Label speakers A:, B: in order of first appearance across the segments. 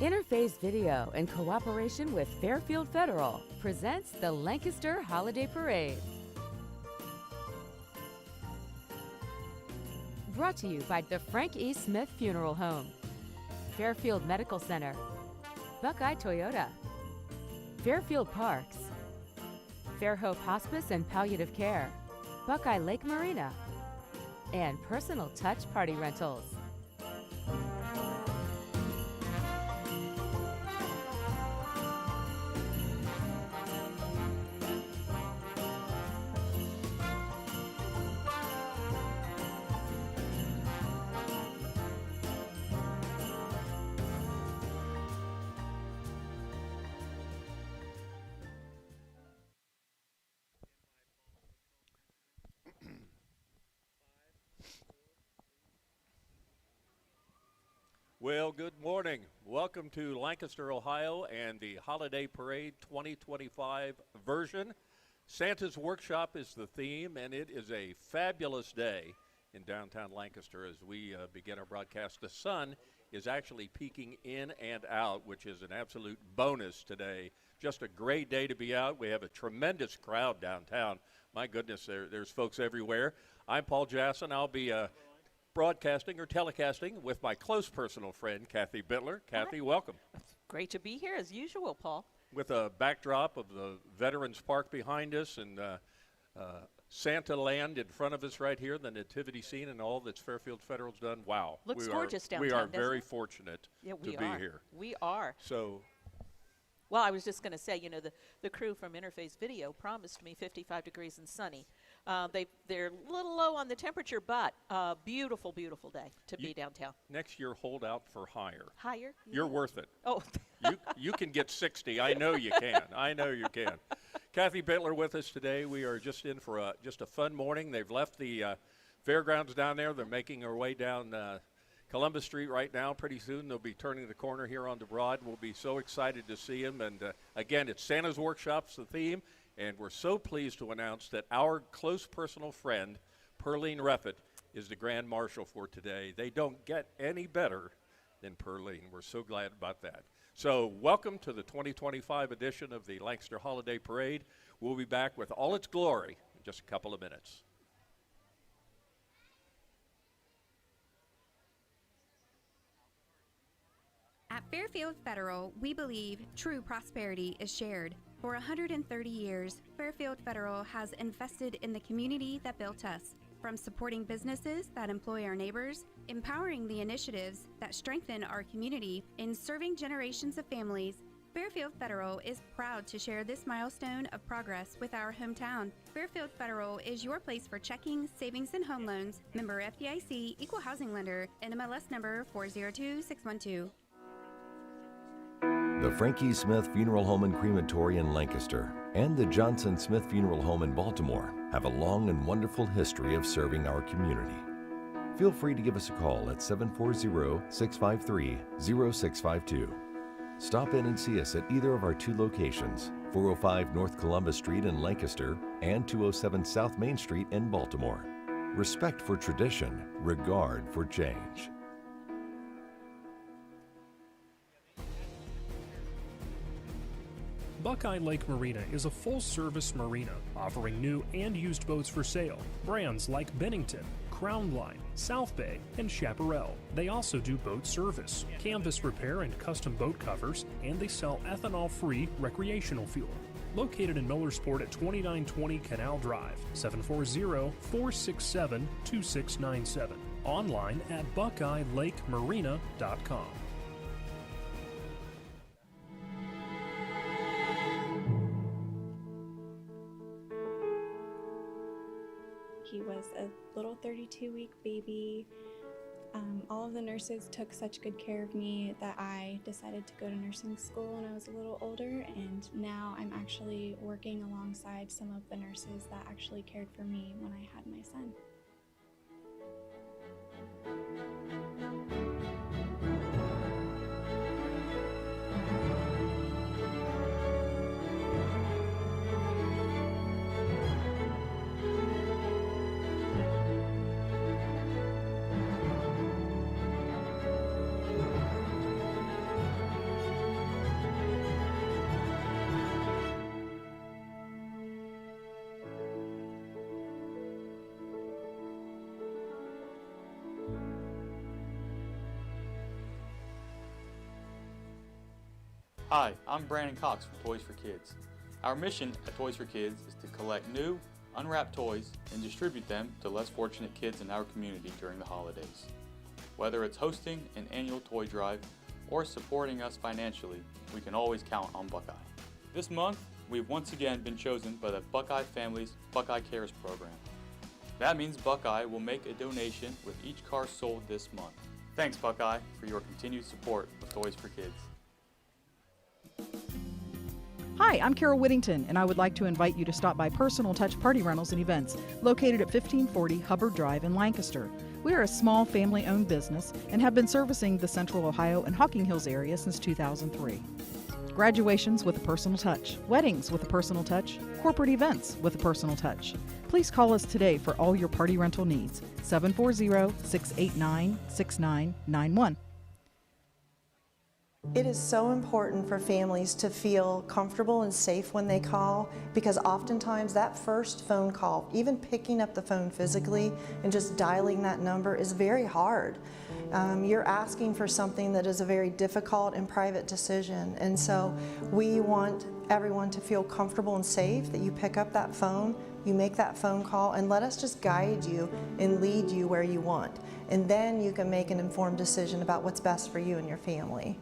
A: Interface Video, in cooperation with Fairfield Federal, presents the Lancaster Holiday Parade. Brought to you by the Frank E. Smith Funeral Home, Fairfield Medical Center, Buckeye Toyota, Fairfield Parks, Fairhope Hospice and Palliative Care, Buckeye Lake Marina, and Personal Touch Party Rentals.
B: Well, good morning. Welcome to Lancaster, Ohio, and the Holiday Parade 2025 version. Santa's Workshop is the theme, and it is a fabulous day in downtown Lancaster as we begin our broadcast. The sun is actually peeking in and out, which is an absolute bonus today. Just a great day to be out. We have a tremendous crowd downtown. My goodness, there's folks everywhere. I'm Paul Jasson. I'll be broadcasting or telecasting with my close personal friend, Kathy Bittler. Kathy, welcome.
C: Great to be here as usual, Paul.
B: With a backdrop of the Veterans Park behind us and Santa Land in front of us right here, the nativity scene and all that Fairfield Federal's done. Wow.
C: Looks gorgeous downtown,
B: we are
C: doesn't
B: very
C: it?
B: fortunate to be here.
C: We are.
B: So,
C: well, I was just going to say, you know, the crew from Interface Video promised me 55 degrees and sunny. They're a little low on the temperature, but beautiful, beautiful day to be downtown.
B: Next year, hold out for higher.
C: Higher?
B: You're worth it.
C: Oh.
B: You can get 60. I know you can. I know you can. Kathy Bittler with us today. We are just in for just a fun morning. They've left the fairgrounds down there. They're making their way down Columbus Street right now. Pretty soon they'll be turning the corner here onto Broad. We'll be so excited to see them. And again, it's Santa's Workshop's the theme. And we're so pleased to announce that our close personal friend, Perline Reffett, is the Grand Marshal for today. They don't get any better than Perline. We're so glad about that. So welcome to the 2025 edition of the Lancaster Holiday Parade. We'll be back with all its glory in just a couple of minutes.
D: At Fairfield Federal, we believe true prosperity is shared. For 130 years, Fairfield Federal has invested in the community that built us. From supporting businesses that employ our neighbors, empowering the initiatives that strengthen our community, and serving generations of families, Fairfield Federal is proud to share this milestone of progress with our hometown. Fairfield Federal is your place for checking, savings, and home loans. Member FDIC, Equal Housing Lender, NMLS number 402612.
E: The Frank E. Smith Funeral Home and Crematory in Lancaster and the Johnson Smith Funeral Home in Baltimore have a long and wonderful history of serving our community. Feel free to give us a call at 740-653-0652. Stop in and see us at either of our two locations, 405 North Columbus Street in Lancaster and 207 South Main Street in Baltimore. Respect for tradition, regard for change.
F: Buckeye Lake Marina is a full-service marina offering new and used boats for sale. Brands like Bennington, Crown Line, South Bay, and Chaparral. They also do boat service, canvas repair and custom boat covers, and they sell ethanol-free recreational fuel. Located in Millersport at 2920 Canal Drive, 740-467-2697. Online at BuckeyeLakeMarina.com.
G: He was a little 32-week baby. All of the nurses took such good care of me that I decided to go to nursing school when I was a little older, and now I'm actually working alongside some of the nurses that actually cared for me when I had my son.
H: Hi, I'm Brandon Cox from Toys for Kids. Our mission at Toys for Kids is to collect new, unwrapped toys and distribute them to less fortunate kids in our community during the holidays. Whether it's hosting an annual toy drive or supporting us financially, we can always count on Buckeye. This month, we've once again been chosen by the Buckeye Family's Buckeye Cares program. That means Buckeye will make a donation with each car sold this month. Thanks, Buckeye, for your continued support of Toys for Kids.
I: Hi, I'm Carol Whittington, and I would like to invite you to stop by Personal Touch Party Rentals and Events, located at 1540 Hubbard Drive in Lancaster. We are a small family-owned business and have been servicing the Central Ohio and Hocking Hills area since 2003. Graduations with a personal touch, weddings with a personal touch, corporate events with a personal touch. Please call us today for all your party rental needs. 740-689-6991.
J: It is so important for families to feel comfortable and safe when they call, because oftentimes that first phone call, even picking up the phone physically and just dialing that number, is very hard. You're asking for something that is a very difficult and private decision, and so we want everyone to feel comfortable and safe that you pick up that phone, you make that phone call, and let us just guide you and lead you where you want. And then you can make an informed decision about what's best for you and your family.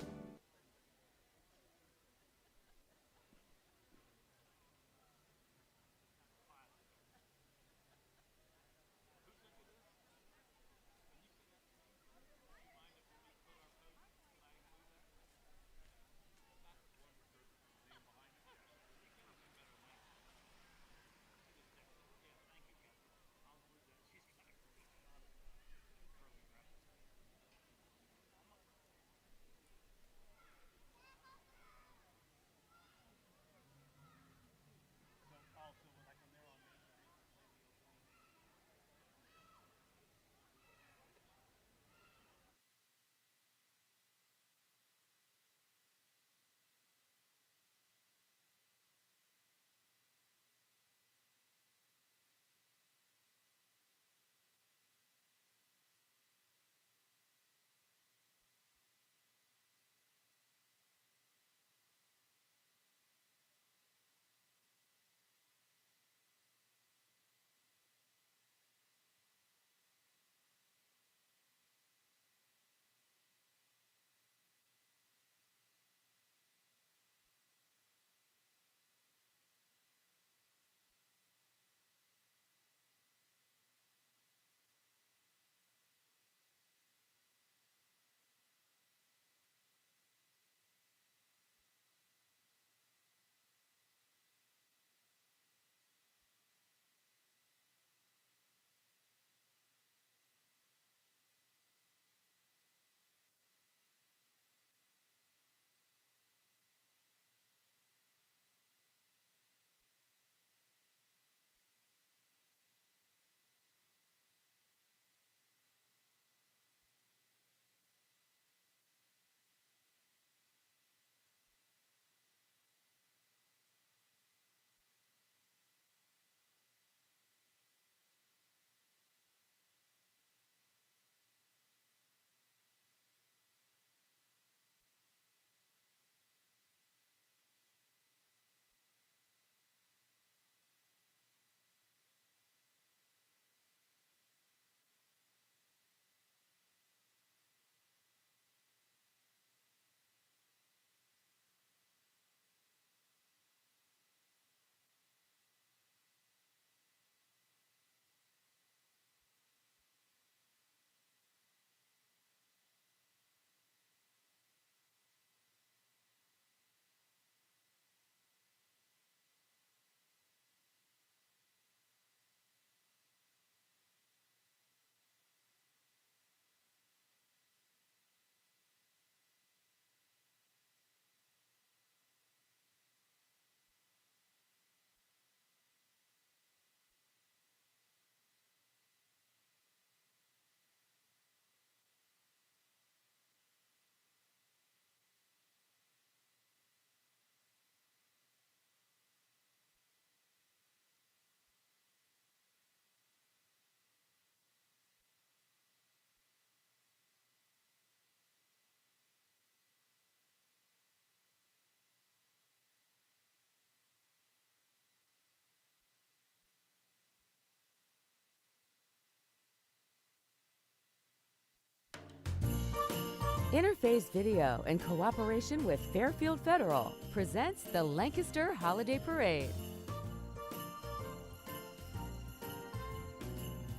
A: Interface Video, in cooperation with Fairfield Federal, presents the Lancaster Holiday Parade.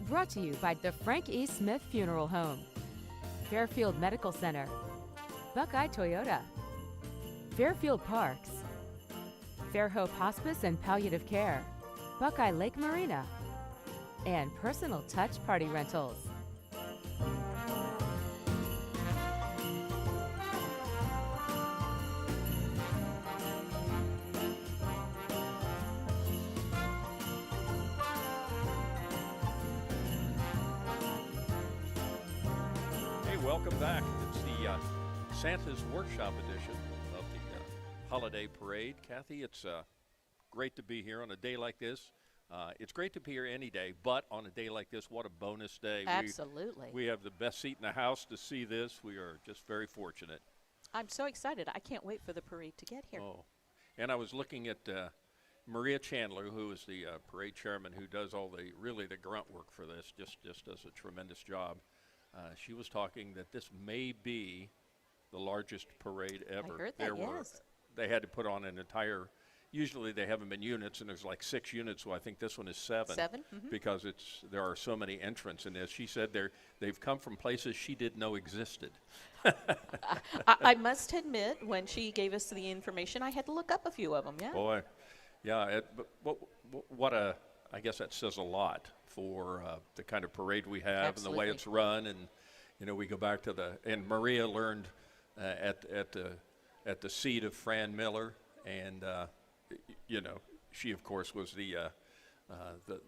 A: Brought to you by the Frank E. Smith Funeral Home, Fairfield Medical Center, Buckeye Toyota, Fairfield Parks, Fairhope Hospice and Palliative Care, Buckeye Lake Marina, and Personal Touch Party Rentals.
B: Welcome back. It's the Santa's Workshop edition of the Holiday Parade. Kathy, it's great to be here on a day like this. It's great to be here any day, but on a day like this, what a bonus day.
C: Absolutely.
B: We have the best seat in the house to see this. We are just very fortunate.
C: I'm so excited. I can't wait for the parade to get here.
B: Oh, and I was looking at Maria Chandler, who is the parade chairman, who does all the grunt work for this, just does a tremendous job. She was talking that this may be the largest parade ever.
C: I heard that, yes.
B: They had to put on an entire, usually they have them in units, and there's like 6 units, so I think this one is 7.
C: 7? Mm-hmm.
B: Because there are so many entrants in this. She said they've come from places she didn't know existed.
C: I must admit, when she gave us the information, I had to look up a few of them, yeah.
B: Boy, yeah, I guess that says a lot for the kind of parade we have. Absolutely. And the way it's run, and we go back to and Maria learned at the seat of Fran Miller, and she of course was the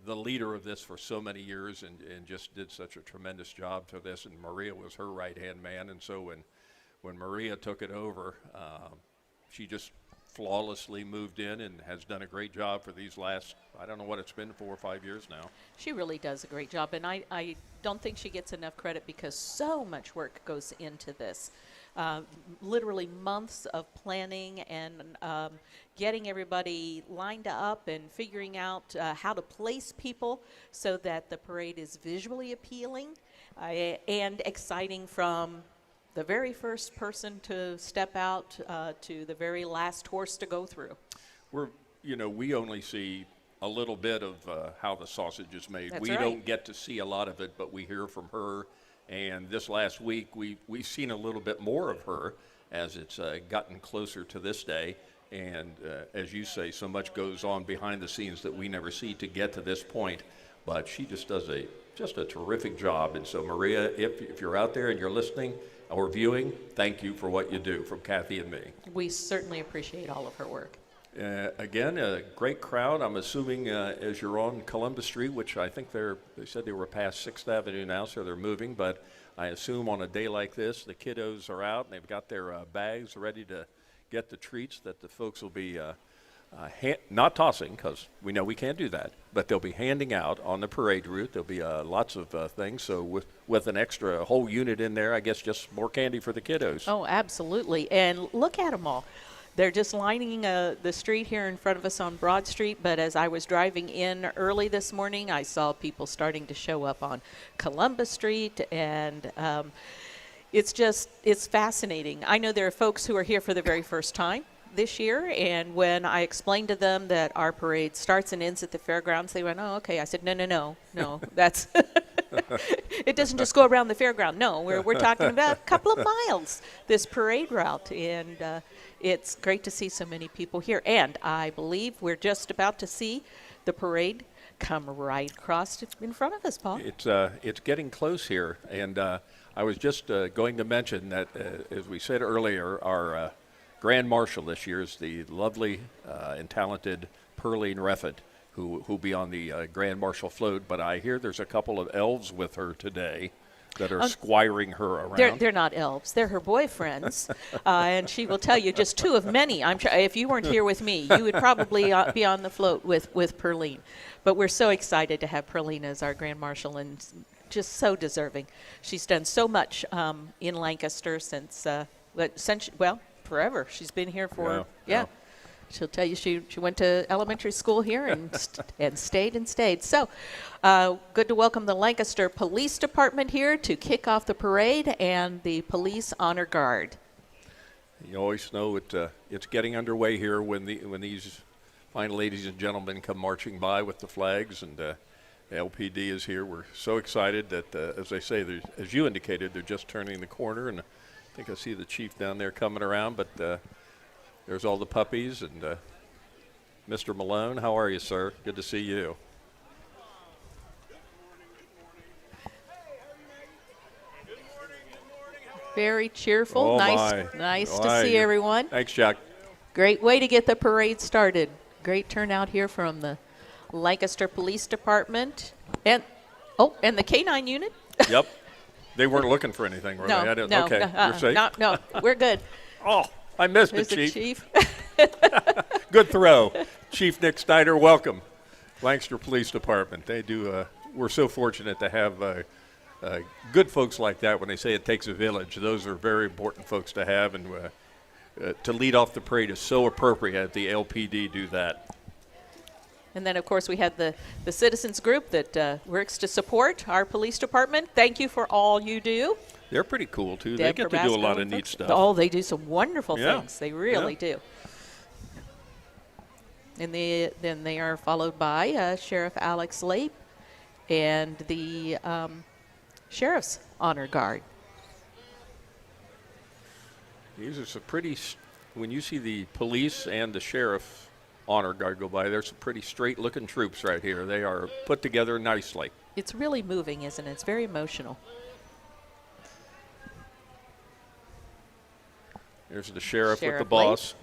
B: leader of this for so many years, and just did such a tremendous job for this. And Maria was her right hand man, and so when Maria took it over, she just flawlessly moved in and has done a great job for these last, I don't know what it's been, 4 or 5 years now.
C: She really does a great job, and I don't think she gets enough credit because so much work goes into this. Literally months of planning and getting everybody lined up and figuring out how to place people so that the parade is visually appealing and exciting from the very first person to step out to the very last horse to go through.
B: We only see a little bit of how the sausage is made.
C: That's
B: we
C: right.
B: Don't get to see a lot of it, but we hear from her. And this last week, we've seen a little bit more of her as it's gotten closer to this day. And as you say, so much goes on behind the scenes that we never see to get to this point. But she just does a terrific job. And so, Maria, if you're out there and you're listening or viewing, thank you for what you do, from Kathy and me.
C: We certainly appreciate all of her work.
B: Again, a great crowd. I'm assuming as you're on Columbus Street, which I think they said they were past 6th Avenue now, so they're moving. But I assume on a day like this, the kiddos are out and they've got their bags ready to get the treats that the folks will be not tossing, because we know we can't do that, but they'll be handing out on the parade route. There'll be lots of things. So with an extra whole unit in there, I guess just more candy for the kiddos.
C: Oh, absolutely. And look at them all. They're just lining the street here in front of us on Broad Street, but as I was driving in early this morning, I saw people starting to show up on Columbus Street, and it's fascinating. I know there are folks who are here for the very first time this year, and when I explained to them that our parade starts and ends at the fairgrounds, they went, oh, okay. I said, no, that's it doesn't just go around the fairground. No, we're talking about a couple of miles, this parade route, and it's great to see so many people here. And I believe we're just about to see the parade come right across in front of us, Paul.
B: It's getting close here, and I was just going to mention that, as we said earlier, our Grand Marshal this year is the lovely and talented Pearline Reffett, who'll be on the Grand Marshal float. But I hear there's a couple of elves with her today that are squiring her around.
C: They're not elves. They're her boyfriends. And she will tell you just 2 of many. I'm sure if you weren't here with me, you would probably be on the float with Pearline. But we're so excited to have Pearline as our Grand Marshal, and just so deserving. She's done so much in Lancaster since forever. She's been here for, She'll tell you she went to elementary school here and and stayed. So, good to welcome the Lancaster Police Department here to kick off the parade and the Police Honor Guard.
B: You always know it's getting underway here when these fine ladies and gentlemen come marching by with the flags, and the LPD is here. We're so excited that, as I say, as you indicated, they're just turning the corner, and I think I see the chief down there coming around, but there's all the puppies, and Mr. Malone, how are you, sir? Good to see you.
C: Very cheerful.
B: Oh,
C: nice to see everyone.
B: Thanks, Jack.
C: Great way to get the parade started. Great turnout here from the Lancaster Police Department and the K-9 unit.
B: Yep. They weren't looking for anything, were they?
C: No.
B: Okay, you're safe.
C: No, we're good.
B: Oh, I missed it,
C: There's
B: Chief.
C: the Chief.
B: Good throw. Chief Nick Snyder, welcome. Lancaster Police Department. They do. We're so fortunate to have good folks like that. When they say it takes a village, those are very important folks to have, and to lead off the parade is so appropriate. The LPD do that.
C: And then, of course, we had the citizens group that works to support our police department. Thank you for all you do.
B: They're pretty cool, too.
C: Deb
B: they get to do a lot of neat stuff.
C: Oh, they do some wonderful things. They really do. And then they are followed by Sheriff Alex Lape and the Sheriff's Honor Guard.
B: These are some pretty, when you see the police and the Sheriff Honor Guard go by, there's some pretty straight-looking troops right here. They are put together nicely.
C: It's really moving, isn't it? It's very emotional.
B: There's the sheriff with the
C: Sheriff
B: boss.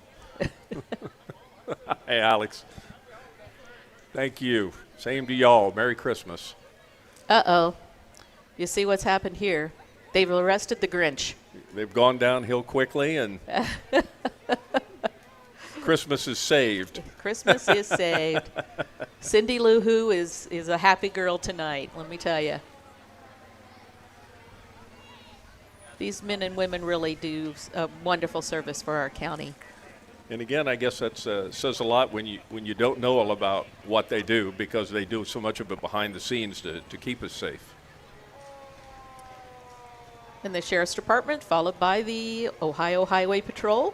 B: Hey, Alex. Thank you. Same to y'all. Merry Christmas.
C: Uh-oh. You see what's happened here? They've arrested the Grinch.
B: They've gone downhill quickly, and Christmas is saved.
C: Christmas is saved. Cindy Lou Who is a happy girl tonight, let me tell you. These men and women really do a wonderful service for our county.
B: And again, I guess that says a lot when you don't know all about what they do, because they do so much of it behind the scenes to keep us safe.
C: And the Sheriff's Department, followed by the Ohio Highway Patrol.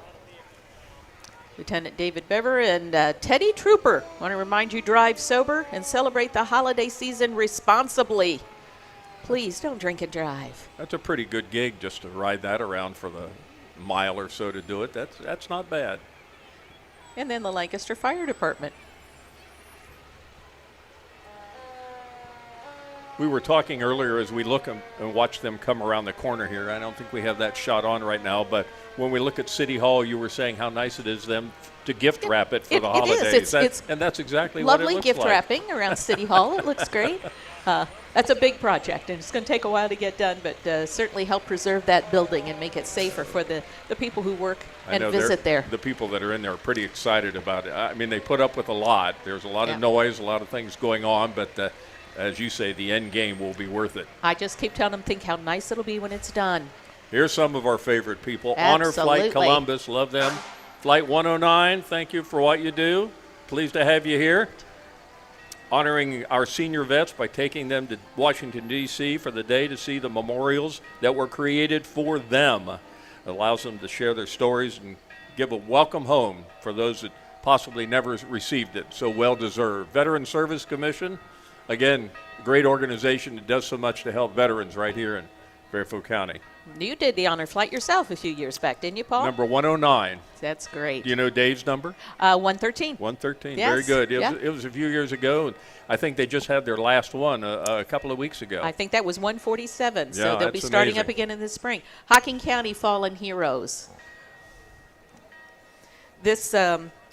C: Lieutenant David Bever and Teddy Trooper. Want to remind you, drive sober and celebrate the holiday season responsibly. Please don't drink and drive.
B: That's a pretty good gig, just to ride that around for the mile or so to do it. That's not bad.
C: And then the Lancaster Fire Department.
B: We were talking earlier as we look and watch them come around the corner here. I don't think we have that shot on right now, but when we look at City Hall, you were saying how nice it is them to gift wrap it for the holidays.
C: It's
B: and that's exactly what it looks like.
C: Lovely gift wrapping around City Hall. It looks great. That's a big project, and it's going to take a while to get done, but certainly help preserve that building and make it safer for the people who work and visit there.
B: The people that are in there are pretty excited about it. I mean, they put up with a lot. There's a lot of noise, a lot of things going on, but as you say, the end game will be worth it.
C: I just keep telling them, think how nice it'll be when it's done.
B: Here's some of our favorite people.
C: Absolutely.
B: Honor Flight Columbus, love them. Flight 109, thank you for what you do. Pleased to have you here. Honoring our senior vets by taking them to Washington, D.C. for the day to see the memorials that were created for them. It allows them to share their stories and give a welcome home for those that possibly never received it. So well deserved. Veteran Service Commission, again, great organization that does so much to help veterans right here in Fairfield County.
C: You did the honor flight yourself a few years back, didn't you, Paul?
B: Number 109.
C: That's great.
B: Do you know Dave's number?
C: 113.
B: 113.
C: Yes.
B: Very good.
C: Yeah.
B: It was a few years ago. And I think they just had their last one a couple of weeks ago.
C: I think that was 147. So
B: Yeah,
C: they'll be
B: that's
C: starting
B: amazing.
C: up again in the spring. Hocking County Fallen Heroes. This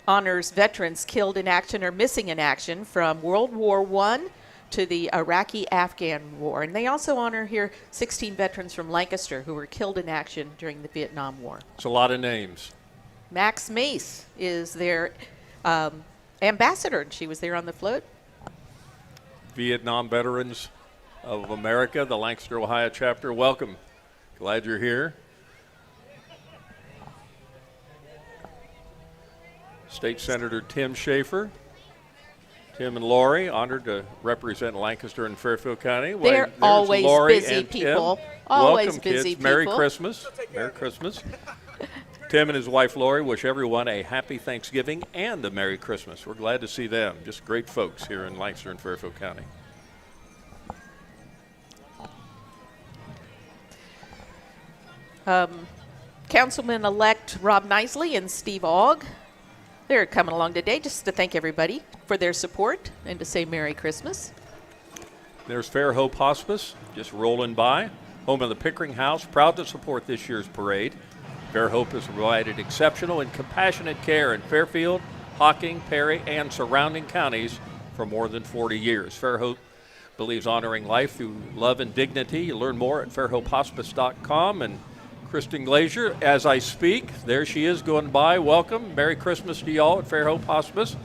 C: honors veterans killed in action or missing in action from World War I to the Iraqi-Afghan War. And they also honor here 16 veterans from Lancaster who were killed in action during the Vietnam War.
B: It's a lot of names.
C: Max Mace is their ambassador, and she was there on the float.
B: Vietnam Veterans of America, the Lancaster, Ohio chapter. Welcome. Glad you're here. State Senator Tim Schaefer. Tim and Lori, honored to represent Lancaster and Fairfield County.
C: They're
B: There's
C: always
B: Lori
C: busy
B: and Tim.
C: people. Always
B: Welcome,
C: busy
B: kids. Merry
C: people.
B: Christmas. Merry Christmas. Tim and his wife Lori wish everyone a happy Thanksgiving and a Merry Christmas. We're glad to see them. Just great folks here in Lancaster and Fairfield County.
C: Councilman-elect Rob Nisley and Steve Ogg, they're coming along today just to thank everybody for their support and to say Merry Christmas.
B: There's Fairhope Hospice, just rolling by. Home of the Pickering House, proud to support this year's parade. Fairhope has provided exceptional and compassionate care in Fairfield, Hocking, Perry, and surrounding counties for more than 40 years. Fairhope believes honoring life through love and dignity. You learn more at fairhopehospice.com. And Kristen Glazier, as I speak, there she is going by. Welcome. Merry Christmas to y'all at Fairhope Hospice.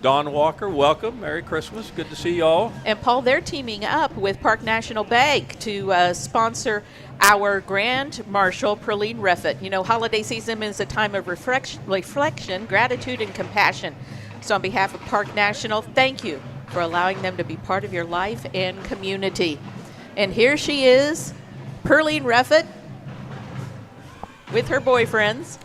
B: Don Walker, welcome. Merry Christmas. Good to see y'all.
C: And Paul, they're teaming up with Park National Bank to sponsor our Grand Marshal, Perline Reffitt. You know, holiday season is a time of reflection, gratitude, and compassion. So on behalf of Park National, thank you for allowing them to be part of your life and community. And here she is, Perline Reffitt, with her boyfriends,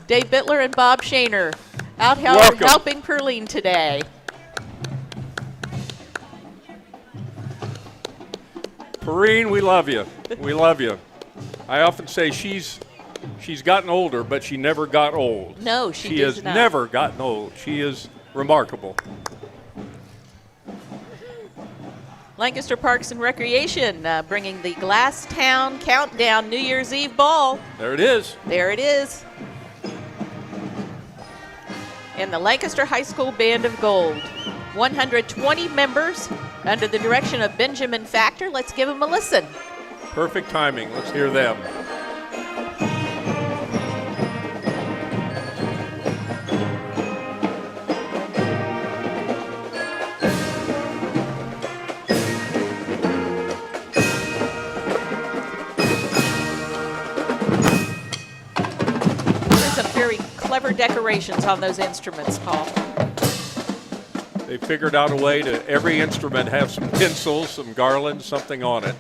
C: Dave Bittler and Bob Shaner, out helping Perline today.
B: Perrine, we love you. We love you. I often say she's gotten older, but she never got old.
C: No, she
B: has
C: does not.
B: never gotten old. She is remarkable.
C: Lancaster Parks and Recreation bringing the Glass Town Countdown New Year's Eve Ball.
B: There it is.
C: There it is. And the Lancaster High School Band of Gold. 120 members under the direction of Benjamin Factor. Let's give them a listen.
B: Perfect timing. Let's hear them.
C: There's some very clever decorations on those instruments, Paul.
B: They figured out a way to every instrument have some tinsel, some garlands, something on it.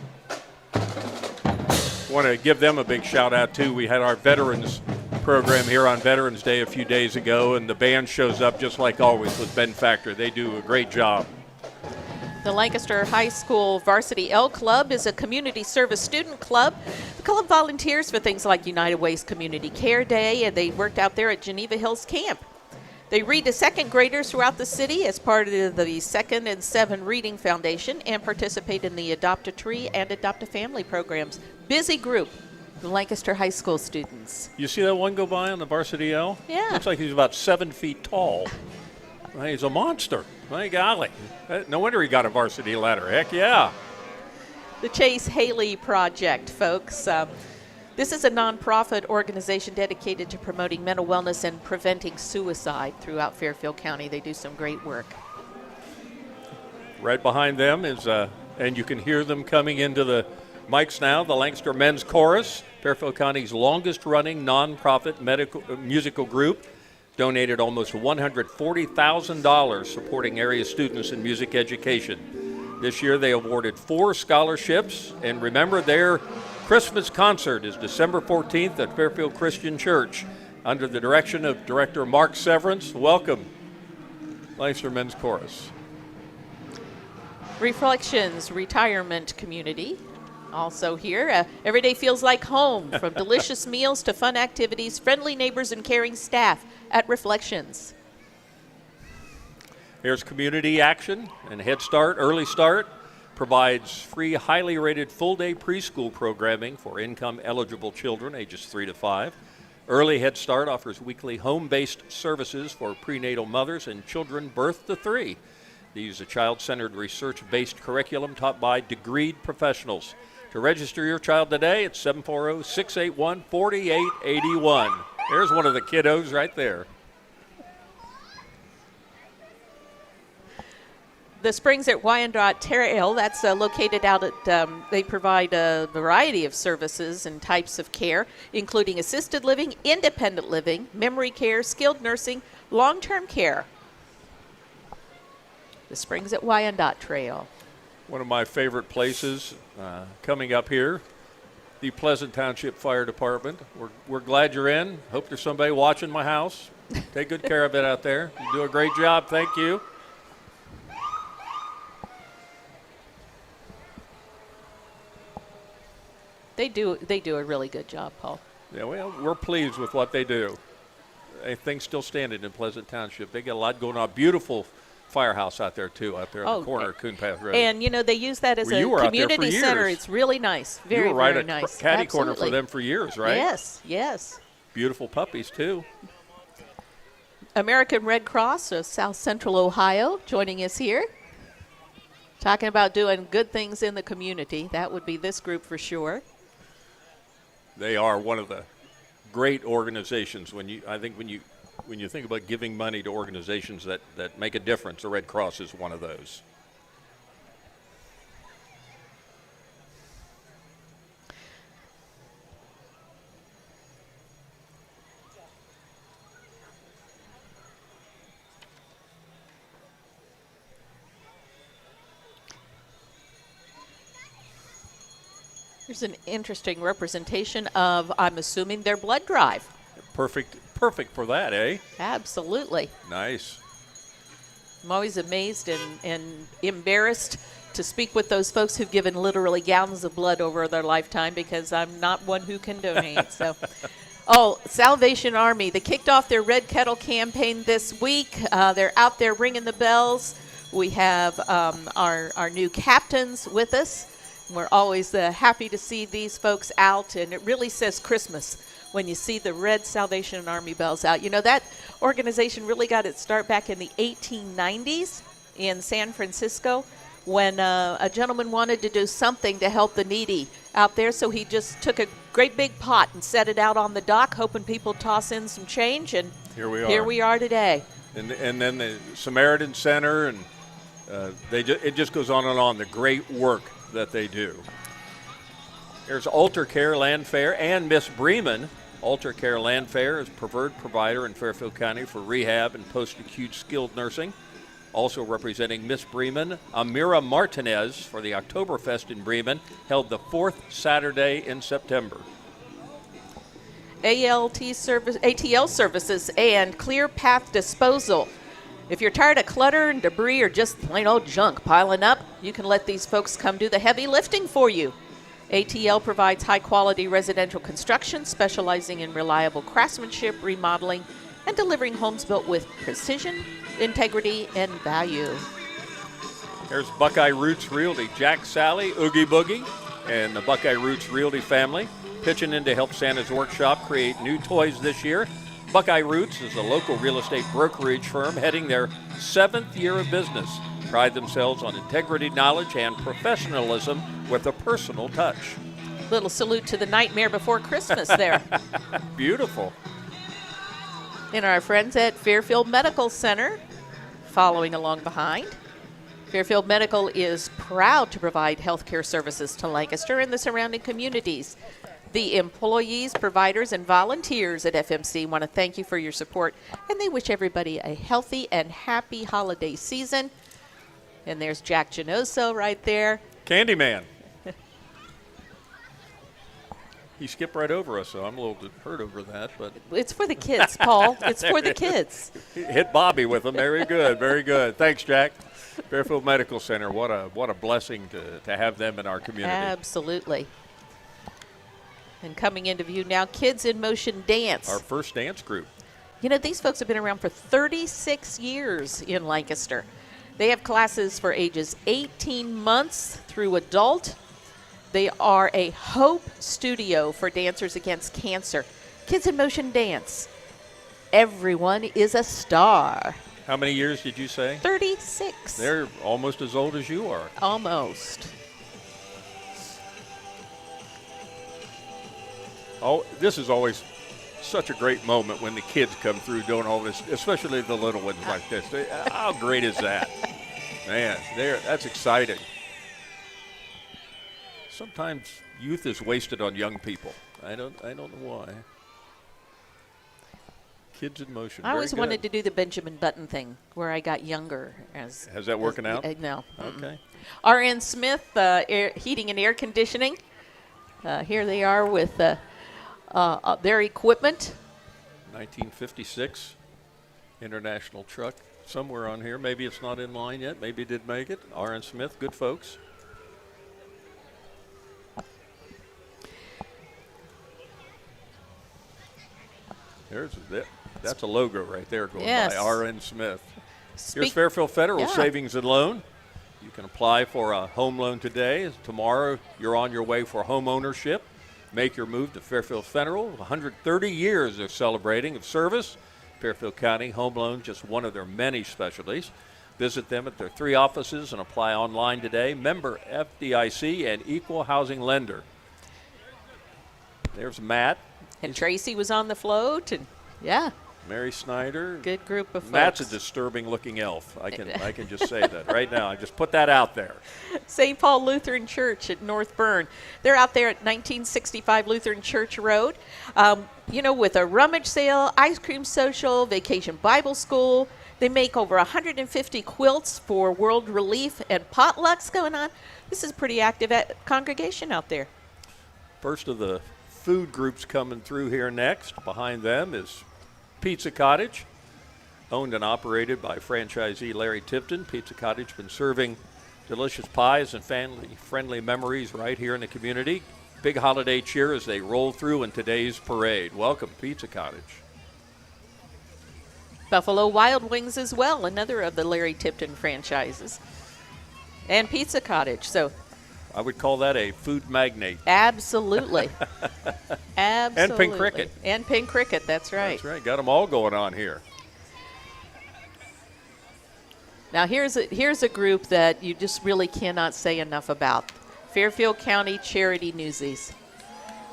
B: Want to give them a big shout out too. We had our veterans program here on Veterans Day a few days ago, and the band shows up just like always with Ben Factor. They do a great job.
C: The Lancaster High School Varsity L Club is a community service student club. The club volunteers for things like United Way's Community Care Day, and they worked out there at Geneva Hills Camp. They read to second graders throughout the city as part of the 2nd and 7 Reading Foundation and participate in the Adopt a Tree and Adopt a Family programs. Busy group, the Lancaster High School students.
B: You see that one go by on the Varsity L?
C: Yeah.
B: Looks like he's about 7 feet tall. He's a monster. My golly. No wonder he got a varsity ladder. Heck yeah.
C: The Chase Haley Project, folks. This is a nonprofit organization dedicated to promoting mental wellness and preventing suicide throughout Fairfield County. They do some great work.
B: Right behind them is, and you can hear them coming into the mics now, the Lancaster Men's Chorus, Fairfield County's longest-running nonprofit musical group, donated almost $140,000 supporting area students in music education. This year they awarded 4 scholarships, and remember their Christmas concert is December 14th at Fairfield Christian Church under the direction of Director Mark Severance. Welcome, Lancaster Men's Chorus.
C: Reflections Retirement Community, also here. Every day feels like home, from delicious meals to fun activities, friendly neighbors and caring staff at Reflections.
B: Here's Community Action and Head Start, Early Start. Provides free, highly rated full-day preschool programming for income-eligible children ages 3 to 5. Early Head Start offers weekly home-based services for prenatal mothers and children birth to 3. They use a child-centered, research-based curriculum taught by degreed professionals. To register your child today, it's 740-681-4881. There's one of the kiddos right there.
C: The Springs at Wyandotte Trail, that's located out at, they provide a variety of services and types of care, including assisted living, independent living, memory care, skilled nursing, long-term care. The Springs at Wyandotte Trail.
B: One of my favorite places coming up here, the Pleasant Township Fire Department. We're glad you're in. Hope there's somebody watching my house. Take good care of it out there. You do a great job. Thank you.
C: They do a really good job, Paul.
B: Yeah, well, we're pleased with what they do. Things still standing in Pleasant Township. They got a lot going on. Beautiful firehouse out there, too, out there on the corner of Coon Path Road.
C: And, you know, they use that as a community center. It's really nice. Very,
B: you were right
C: very
B: at
C: nice.
B: Caddy Corner for them for years, right?
C: Yes, yes.
B: Beautiful puppies, too.
C: American Red Cross of South Central Ohio joining us here. Talking about doing good things in the community. That would be this group for sure.
B: They are one of the great organizations. I think when you think about giving money to organizations that make a difference, the Red Cross is one of those.
C: There's an interesting representation of, I'm assuming, their blood drive.
B: Perfect for that, eh?
C: Absolutely.
B: Nice.
C: I'm always amazed and embarrassed to speak with those folks who've given literally gallons of blood over their lifetime, because I'm not one who can donate. So, Salvation Army. They kicked off their Red Kettle campaign this week. They're out there ringing the bells. We have our new captains with us. We're always happy to see these folks out, and it really says Christmas when you see the red Salvation Army bells out. You know, that organization really got its start back in the 1890s in San Francisco when a gentleman wanted to do something to help the needy out there, so he just took a great big pot and set it out on the dock, hoping people toss in some change, and here we are today.
B: And then the Samaritan Center, and it just goes on and on, the great work that they do. There's Alter Care Land Fair and Miss Bremen. Alter Care Land Fair is preferred provider in Fairfield County for rehab and post-acute skilled nursing. Also representing Miss Bremen, Amira Martinez for the Oktoberfest in Bremen, held the 4th Saturday in September.
C: ATL Services and Clear Path Disposal. If you're tired of clutter and debris or just plain old junk piling up, you can let these folks come do the heavy lifting for you. ATL provides high-quality residential construction, specializing in reliable craftsmanship, remodeling, and delivering homes built with precision, integrity, and value.
B: There's Buckeye Roots Realty. Jack, Sally, Oogie Boogie, and the Buckeye Roots Realty family pitching in to help Santa's Workshop create new toys this year. Buckeye Roots is a local real estate brokerage firm heading their 7th year of business. Pride themselves on integrity, knowledge, and professionalism with a personal touch.
C: Little salute to the Nightmare Before Christmas there.
B: Beautiful.
C: And our friends at Fairfield Medical Center following along behind. Fairfield Medical is proud to provide healthcare services to Lancaster and the surrounding communities. The employees, providers, and volunteers at FMC want to thank you for your support, and they wish everybody a healthy and happy holiday season. And there's Jack Genoso right there.
B: Candyman. He skipped right over us, so I'm a little hurt over that. But
C: it's for the kids, Paul. It's for the kids.
B: Hit Bobby with him. Very good, very good. Thanks, Jack. Fairfield Medical Center, what a blessing to have them in our community.
C: Absolutely. And coming into view now, Kids in Motion Dance.
B: Our first dance group.
C: You know, these folks have been around for 36 years in Lancaster. They have classes for ages 18 months through adult. They are a hope studio for dancers against cancer. Kids in Motion Dance. Everyone is a star.
B: How many years did you say?
C: 36.
B: They're almost as old as you are.
C: Almost.
B: Oh, this is always such a great moment when the kids come through doing all this, especially the little ones like this. How great is that? Man, that's exciting. Sometimes youth is wasted on young people. I don't know why. Kids in motion.
C: I always wanted to do the Benjamin Button thing where I got younger.
B: Has that working out?
C: No.
B: Okay.
C: RN Smith, Heating and Air Conditioning. Here they are with their equipment.
B: 1956 International truck. Somewhere on here. Maybe it's not in line yet. Maybe it did make it. RN Smith, good folks. That's a logo right there going by RN Smith. Here's Fairfield Federal Savings and Loan. You can apply for a home loan today. Tomorrow, you're on your way for home ownership. Make your move to Fairfield Federal. 130 years they're celebrating of service. Fairfield County Home Loan, just one of their many specialties. Visit them at their 3 offices and apply online today. Member FDIC and equal housing lender. There's Matt.
C: And Tracy was on the float, and
B: Mary Snyder.
C: Good group of folks.
B: Matt's a disturbing-looking elf. I can just say that right now. I just put that out there.
C: St. Paul Lutheran Church at North Bern. They're out there at 1965 Lutheran Church Road. With a rummage sale, ice cream social, vacation Bible school. They make over 150 quilts for World Relief and potlucks going on. This is a pretty active congregation out there.
B: First of the food groups coming through here next. Behind them is Pizza Cottage, owned and operated by franchisee Larry Tipton. Pizza Cottage been serving delicious pies and family-friendly memories right here in the community. Big holiday cheer as they roll through in today's parade. Welcome, Pizza Cottage.
C: Buffalo Wild Wings as well, another of the Larry Tipton franchises. And Pizza Cottage, so
B: I would call that a food magnate.
C: Absolutely. Absolutely.
B: And Pink Cricket.
C: And Pink Cricket, that's right.
B: That's right. Got them all going on here.
C: Now here's a group that you just really cannot say enough about. Fairfield County Charity Newsies.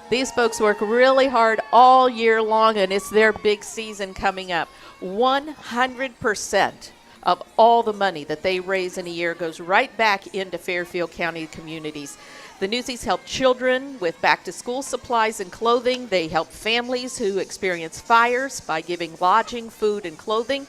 C: These folks work really hard all year long, and it's their big season coming up. 100% of all the money that they raise in a year goes right back into Fairfield County communities. The Newsies help children with back-to-school supplies and clothing. They help families who experience fires by giving lodging, food, and clothing.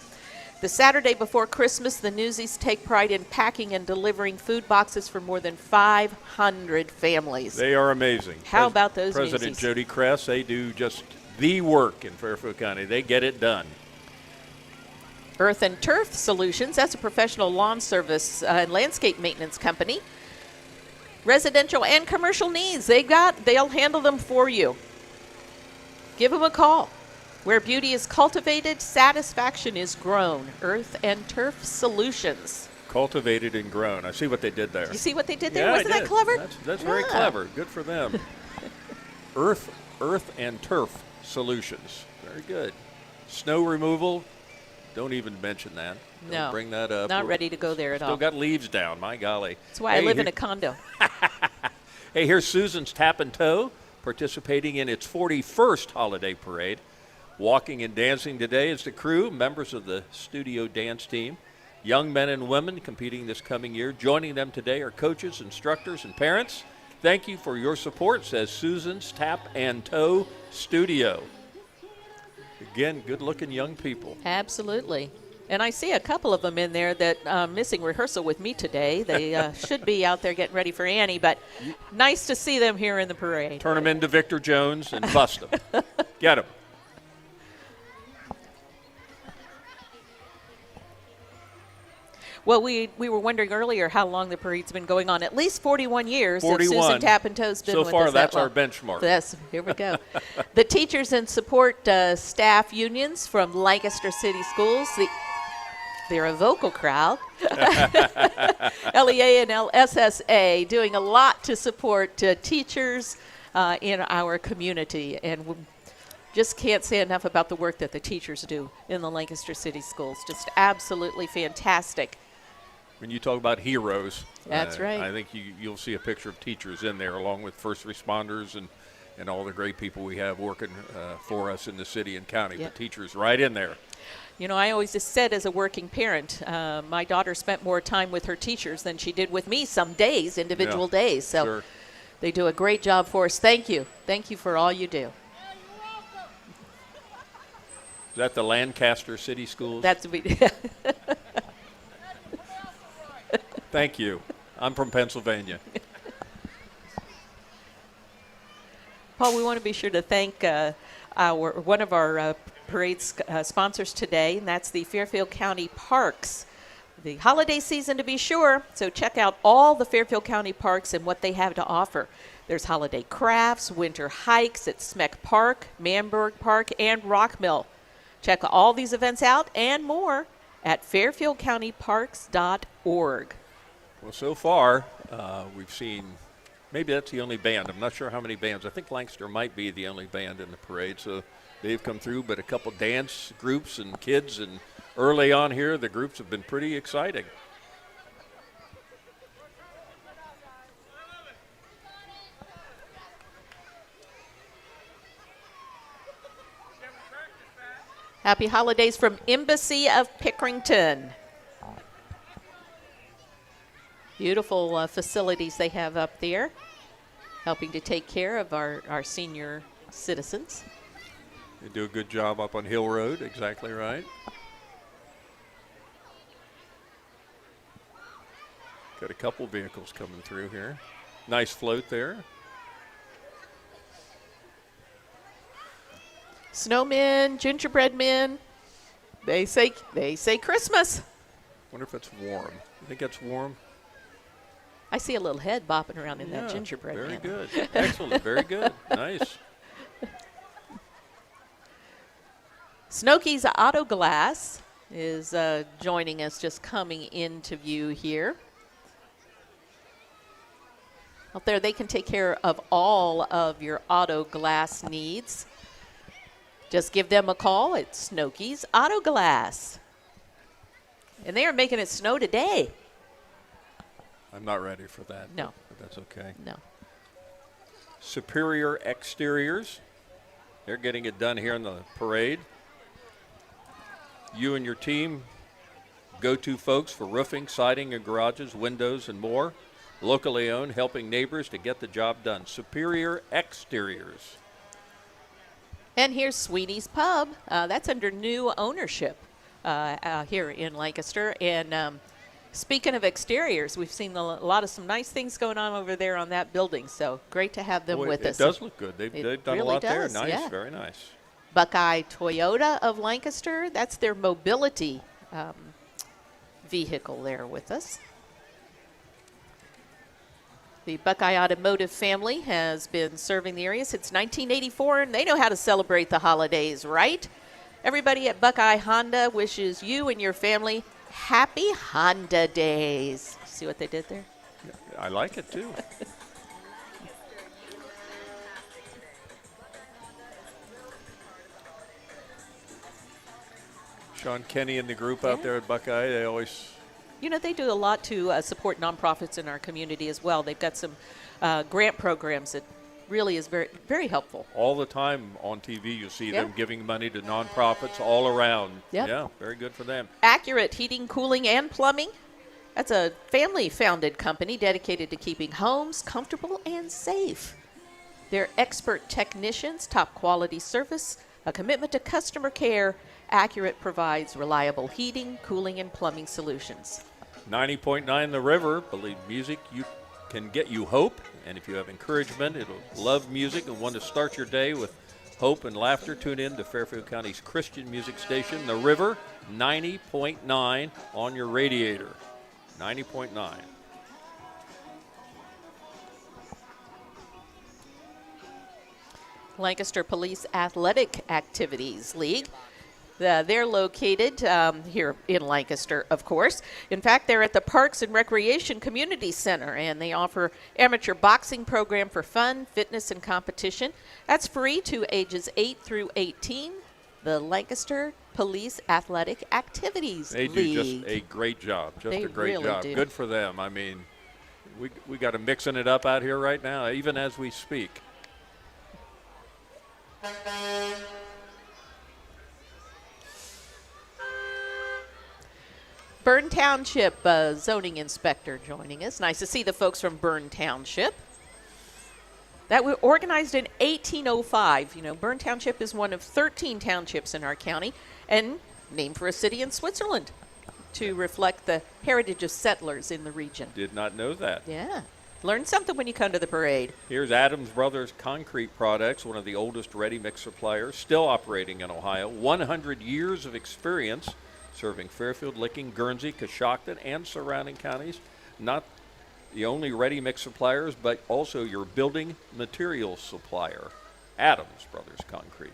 C: The Saturday before Christmas, the Newsies take pride in packing and delivering food boxes for more than 500 families.
B: They are amazing.
C: How about those
B: President
C: Newsies?
B: Jody Kress, they do just the work in Fairfield County. They get it done.
C: Earth and Turf Solutions, that's a professional lawn service and landscape maintenance company. Residential and commercial needs, they'll handle them for you. Give them a call. Where beauty is cultivated, satisfaction is grown. Earth and Turf Solutions.
B: Cultivated and grown. I see what they did there.
C: You see what they did there?
B: Yeah,
C: Wasn't that clever?
B: That's very clever. Good for them. Earth and Turf Solutions. Very good. Snow removal. Don't even mention that. Don't
C: No.
B: bring that up.
C: Not ready to go there at all.
B: Still got leaves down. My golly.
C: That's why I live in a condo.
B: Hey, here's Susan's Tap and Toe participating in its 41st holiday parade. Walking and dancing today is the crew, members of the studio dance team. Young men and women competing this coming year. Joining them today are coaches, instructors, and parents. Thank you for your support, says Susan's Tap and Toe Studio. Again, good-looking young people.
C: Absolutely. And I see a couple of them in there that missing rehearsal with me today. They should be out there getting ready for Annie, but nice to see them here in the parade.
B: Turn them into Victor Jones and bust them. Get them.
C: Well, we were wondering earlier how long the parade's been going on. At least 41 years
B: 41.
C: that Susan Tap and Toe's been
B: so
C: with
B: far,
C: us
B: that's
C: that
B: our
C: long.
B: benchmark.
C: Yes, here we go. The teachers and support staff unions from Lancaster City Schools, they're a vocal crowd. LEA and LSSA doing a lot to support teachers in our community. And we just can't say enough about the work that the teachers do in the Lancaster City Schools. Just absolutely fantastic.
B: When you talk about heroes,
C: That's right.
B: I think you'll see a picture of teachers in there along with first responders and all the great people we have working for us in the city and county.
C: Yep.
B: But teachers right in there.
C: You know, I always just said as a working parent, my daughter spent more time with her teachers than she did with me some days, individual days. So
B: Sure.
C: they do a great job for us. Thank you. Thank you for all you do.
B: Is that the Lancaster City Schools?
C: That's
B: Thank you. I'm from Pennsylvania.
C: Paul, we want to be sure to thank one of our parade sponsors today, and that's the Fairfield County Parks. The holiday season, to be sure, so check out all the Fairfield County Parks and what they have to offer. There's holiday crafts, winter hikes at Smeck Park, Manburg Park, and Rockmill. Check all these events out and more at fairfieldcountyparks.org.
B: Well, so far, we've seen, maybe that's the only band. I'm not sure how many bands. I think Lancaster might be the only band in the parade, so they've come through, but a couple dance groups and kids, and early on here, the groups have been pretty exciting.
C: Happy holidays from Embassy of Pickerington. Beautiful facilities they have up there, helping to take care of our senior citizens.
B: They do a good job up on Hill Road, exactly right. Got a couple vehicles coming through here. Nice float there.
C: Snowmen, gingerbread men, they say Christmas.
B: Wonder if it's warm. You think it's warm?
C: I see a little head bopping around in that
B: Yeah,
C: gingerbread
B: very
C: man.
B: good. Excellent. Very good. Nice.
C: Snokey's Auto Glass is joining us, just coming into view here. Out there, they can take care of all of your auto glass needs. Just give them a call at Snokey's Auto Glass. And they are making it snow today.
B: I'm not ready for that.
C: No.
B: But that's okay.
C: No.
B: Superior Exteriors. They're getting it done here in the parade. You and your team, go-to folks for roofing, siding, and garages, windows, and more. Locally owned, helping neighbors to get the job done. Superior Exteriors.
C: And here's Sweeney's Pub. That's under new ownership here in Lancaster. And speaking of exteriors, we've seen a lot of some nice things going on over there on that building. So great to have them with us.
B: It does look good. They've done
C: really
B: a lot there.
C: does,
B: Nice,
C: yeah.
B: very nice.
C: Buckeye Toyota of Lancaster. That's their mobility vehicle there with us. The Buckeye Automotive family has been serving the area since 1984, and they know how to celebrate the holidays, right? Everybody at Buckeye Honda wishes you and your family happy Honda days. See what they did there?
B: I like it, too. Sean Kenny and the group out there at Buckeye, they always...
C: You know, they do a lot to support nonprofits in our community as well. They've got some grant programs that really is very, very helpful.
B: All the time on TV you see
C: Yeah.
B: them giving money to nonprofits all around.
C: Yep.
B: Yeah, very good for them.
C: Accurate Heating, Cooling, and Plumbing. That's a family-founded company dedicated to keeping homes comfortable and safe. They're expert technicians, top quality service, a commitment to customer care. Accurate provides reliable heating, cooling, and plumbing solutions.
B: 90.9 The River. Believe music can get you hope. And if you have encouragement, it'll love music and want to start your day with hope and laughter. Tune in to Fairfield County's Christian music station, The River, 90.9 on your radiator. 90.9.
C: Lancaster Police Athletic Activities League. They're located here in Lancaster, of course. In fact, they're at the Parks and Recreation Community Center, and they offer amateur boxing program for fun, fitness, and competition. That's free to ages 8 through 18. The Lancaster Police Athletic Activities
B: They
C: League.
B: do just a great job. Just
C: They
B: a great
C: really
B: job.
C: do.
B: Good for them. I mean, we got them mixing it up out here right now, even as we speak.
C: Township zoning inspector joining us. Nice to see the folks from Bern Township. That were organized in 1805. You know, Bern Township is one of 13 townships in our county and named for a city in Switzerland to reflect the heritage of settlers in the region.
B: Did not know that.
C: Yeah. Learn something when you come to the parade.
B: Here's Adams Brothers Concrete Products, one of the oldest ready-mix suppliers, still operating in Ohio. 100 years of experience serving Fairfield, Licking, Guernsey, Coshocton, and surrounding counties. Not the only ready-mix suppliers, but also your building materials supplier. Adams Brothers Concrete.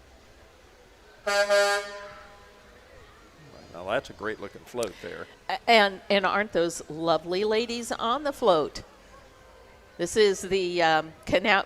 B: Now that's a great-looking float there.
C: And aren't those lovely ladies on the float? This is the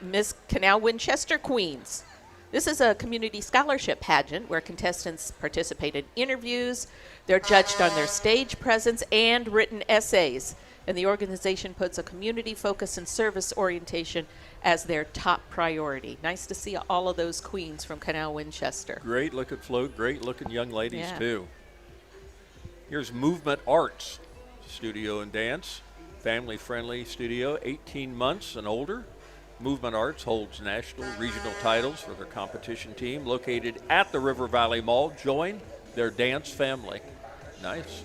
C: Miss Canal Winchester Queens. This is a community scholarship pageant where contestants participate in interviews. They're judged on their stage presence and written essays. And the organization puts a community focus and service orientation as their top priority. Nice to see all of those queens from Canal Winchester.
B: Great looking float, great looking young ladies
C: Yeah.
B: too. Here's Movement Arts Studio and Dance. Family friendly studio, 18 months and older. Movement Arts holds national, regional titles for their competition team located at the River Valley Mall. Join their dance family. Nice.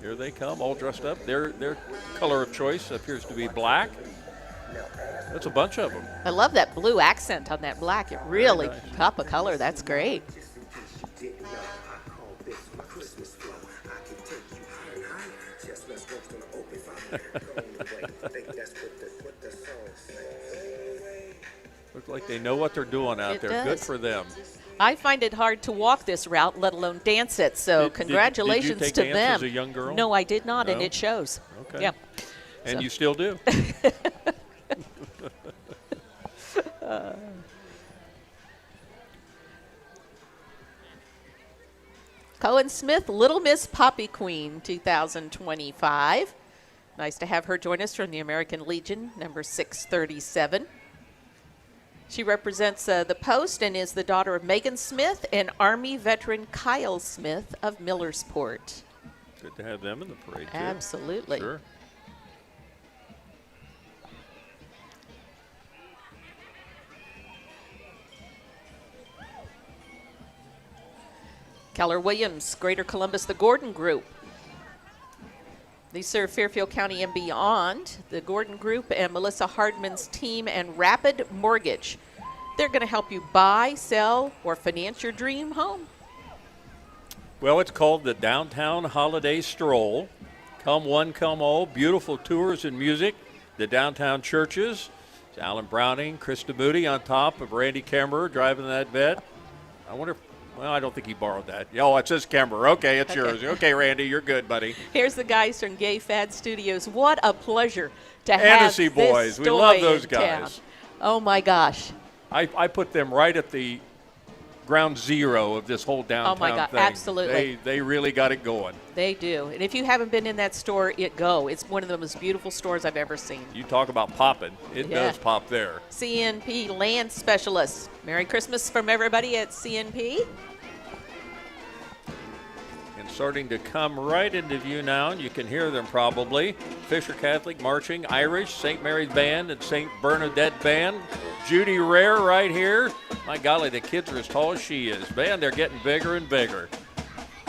B: Here they come, all dressed up. Their color of choice appears to be black. That's a bunch of them.
C: I love that blue accent on that black. It really
B: nice.
C: pop a color. That's great.
B: Look like they know what they're doing out
C: It
B: there. Good
C: does.
B: for them.
C: I find it hard to walk this route, let alone dance it. So
B: Did you
C: congratulations
B: take
C: to
B: dance
C: them.
B: as a young girl?
C: No, I did not, and
B: No?
C: it shows.
B: Okay.
C: Yeah.
B: And
C: So-
B: you still do.
C: Cohen Smith, Little Miss Poppy Queen 2025. Nice to have her join us from the American Legion, number 637. She represents the post and is the daughter of Megan Smith and Army veteran Kyle Smith of Millersport.
B: Good to have them in the parade, too.
C: Absolutely.
B: Sure.
C: Keller Williams, Greater Columbus, the Gordon Group. They serve Fairfield County and beyond. The Gordon Group and Melissa Hardman's team and Rapid Mortgage. They're going to help you buy, sell, or finance your dream home.
B: Well, it's called the Downtown Holiday Stroll. Come one, come all. Beautiful tours and music. The downtown churches. It's Alan Browning, Krista Moody on top of Randy Kemmerer driving that vet. I wonder if, well, I don't think he borrowed that. Oh, it says Kemmerer. Okay, it's yours. Okay, Randy, you're good, buddy.
C: Here's the guys from Gay Fad Studios. What a pleasure to have
B: Fantasy
C: this
B: boys. We
C: story
B: love those
C: in town.
B: guys.
C: Oh, my gosh.
B: I put them right at the ground zero of this whole downtown
C: Oh, my God,
B: thing.
C: absolutely.
B: They really got it going.
C: They do. And if you haven't been in that store, go. It's one of the most beautiful stores I've ever seen.
B: You talk about popping. It
C: Yeah.
B: does pop there.
C: CNP Land Specialist. Merry Christmas from everybody at CNP.
B: And starting to come right into view now, and you can hear them probably. Fisher Catholic Marching, Irish, St. Mary's Band, and St. Bernadette Band. Judy Rare right here. My golly, the kids are as tall as she is. Man, they're getting bigger and bigger.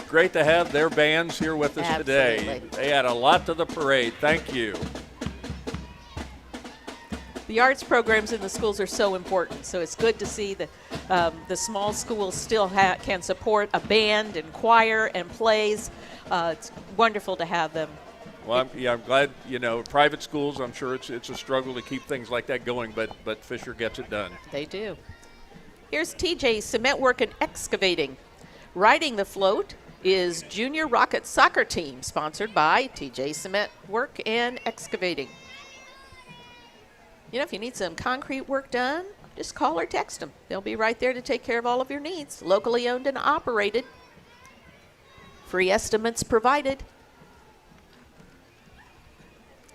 B: Great to have their bands here with us today.
C: Absolutely.
B: They add a lot to the parade. Thank you.
C: The arts programs in the schools are so important, so it's good to see that the small schools still can support a band and choir and plays. It's wonderful to have them.
B: Well, I'm glad, private schools, I'm sure it's a struggle to keep things like that going, but Fisher gets it done.
C: They do. Here's TJ Cement Work and Excavating. Riding the float is Junior Rocket Soccer Team, sponsored by TJ Cement Work and Excavating. If you need some concrete work done, just call or text them. They'll be right there to take care of all of your needs. Locally owned and operated. Free estimates provided.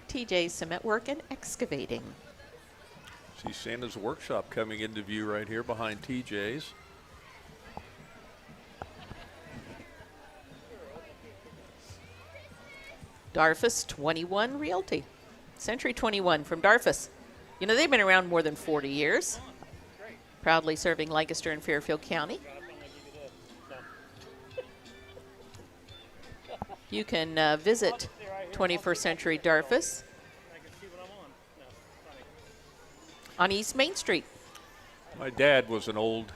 C: TJ Cement Work and Excavating.
B: See Santa's Workshop coming into view right here behind TJ's.
C: Darfus 21 Realty. Century 21 from Darfus. You know, they've been around more than 40 years. Proudly serving Lancaster and Fairfield County. You can visit 21st Century Darfus on East Main Street.
B: My dad was an old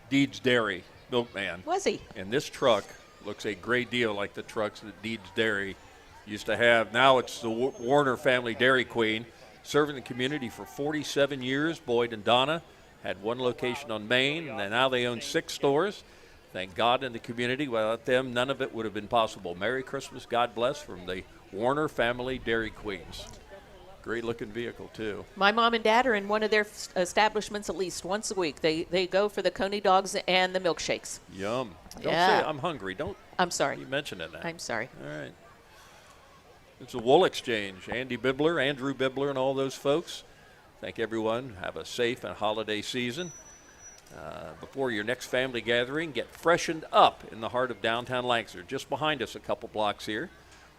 B: Deeds Dairy milkman.
C: Was he?
B: And this truck looks a great deal like the trucks that Deeds Dairy used to have. Now it's the Warner family Dairy Queen, serving the community for 47 years. Boyd and Donna had one location on Main, and now they own 6 stores. Thank God in the community. Without them, none of it would have been possible. Merry Christmas, God bless, from the Warner family Dairy Queens. Great looking vehicle too.
C: My mom and dad are in one of their establishments at least once a week. They go for the Coney dogs and the milkshakes.
B: Yum. Don't
C: Yeah.
B: say I'm hungry. Don't.
C: I'm sorry.
B: You mentioning that.
C: I'm sorry.
B: All right. It's a wool exchange. Andrew Bibler, and all those folks. Thank everyone. Have a safe and holiday season. Before your next family gathering, get freshened up in the heart of downtown Lancaster, just behind us a couple blocks here.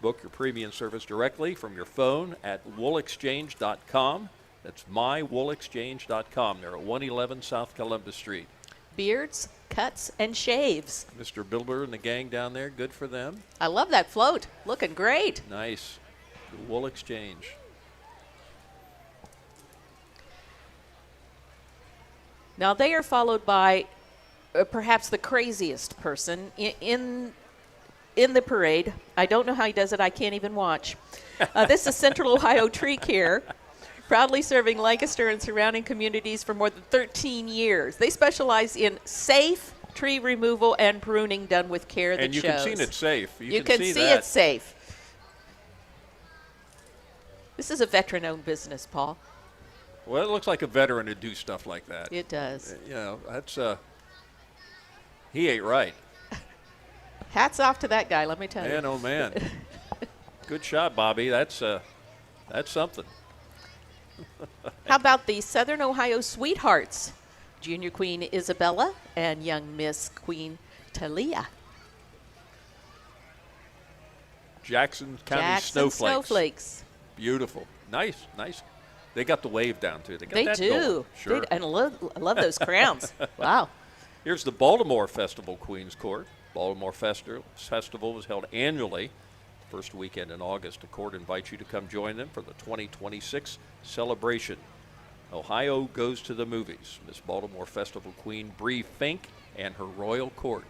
B: Book your premium service directly from your phone at woolexchange.com. That's mywoolexchange.com. They're at 111 South Columbus Street.
C: Beards, cuts, and shaves.
B: Mr. Bibler and the gang down there, good for them.
C: I love that float. Looking great.
B: Nice. The Wool Exchange.
C: Now they are followed by perhaps the craziest person in the parade. I don't know how he does it. I can't even watch. This is Central Ohio Tree Care, proudly serving Lancaster and surrounding communities for more than 13 years. They specialize in safe tree removal and pruning done with care that
B: And you
C: shows.
B: can see it's safe.
C: You can see
B: that.
C: it's safe. This is a veteran-owned business, Paul.
B: Well, it looks like a veteran to do stuff like that.
C: It does.
B: You know, that's he ain't right.
C: Hats off to that guy, let me tell you.
B: Man, oh man. Good shot, Bobby. That's something.
C: How about the Southern Ohio Sweethearts? Junior Queen Isabella and young Miss Queen Talia.
B: Jackson County Snowflakes.
C: Snowflakes.
B: Beautiful. Nice. They got the wave down too. They got
C: They
B: that
C: do.
B: going. Sure.
C: And I love those crowns. Wow.
B: Here's the Baltimore Festival, Queens Court. Baltimore Festival was held annually, first weekend in August. The court invites you to come join them for the 2026 celebration. Ohio goes to the movies. Miss Baltimore Festival Queen Bree Fink and her royal court.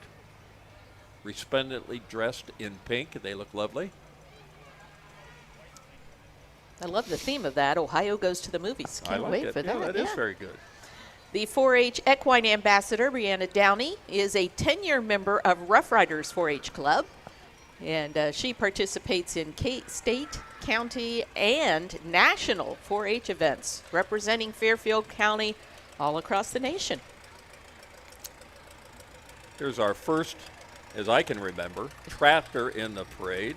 B: Resplendently dressed in pink. They look lovely.
C: I love the theme of that. Ohio goes to the movies. Can't
B: I like
C: wait
B: it.
C: for that.
B: Yeah, that is very good.
C: The 4-H Equine Ambassador, Brianna Downey, is a 10-year member of Rough Riders 4-H Club. And she participates in state, county, and national 4-H events, representing Fairfield County all across the nation.
B: Here's our first, as I can remember, tractor in the parade.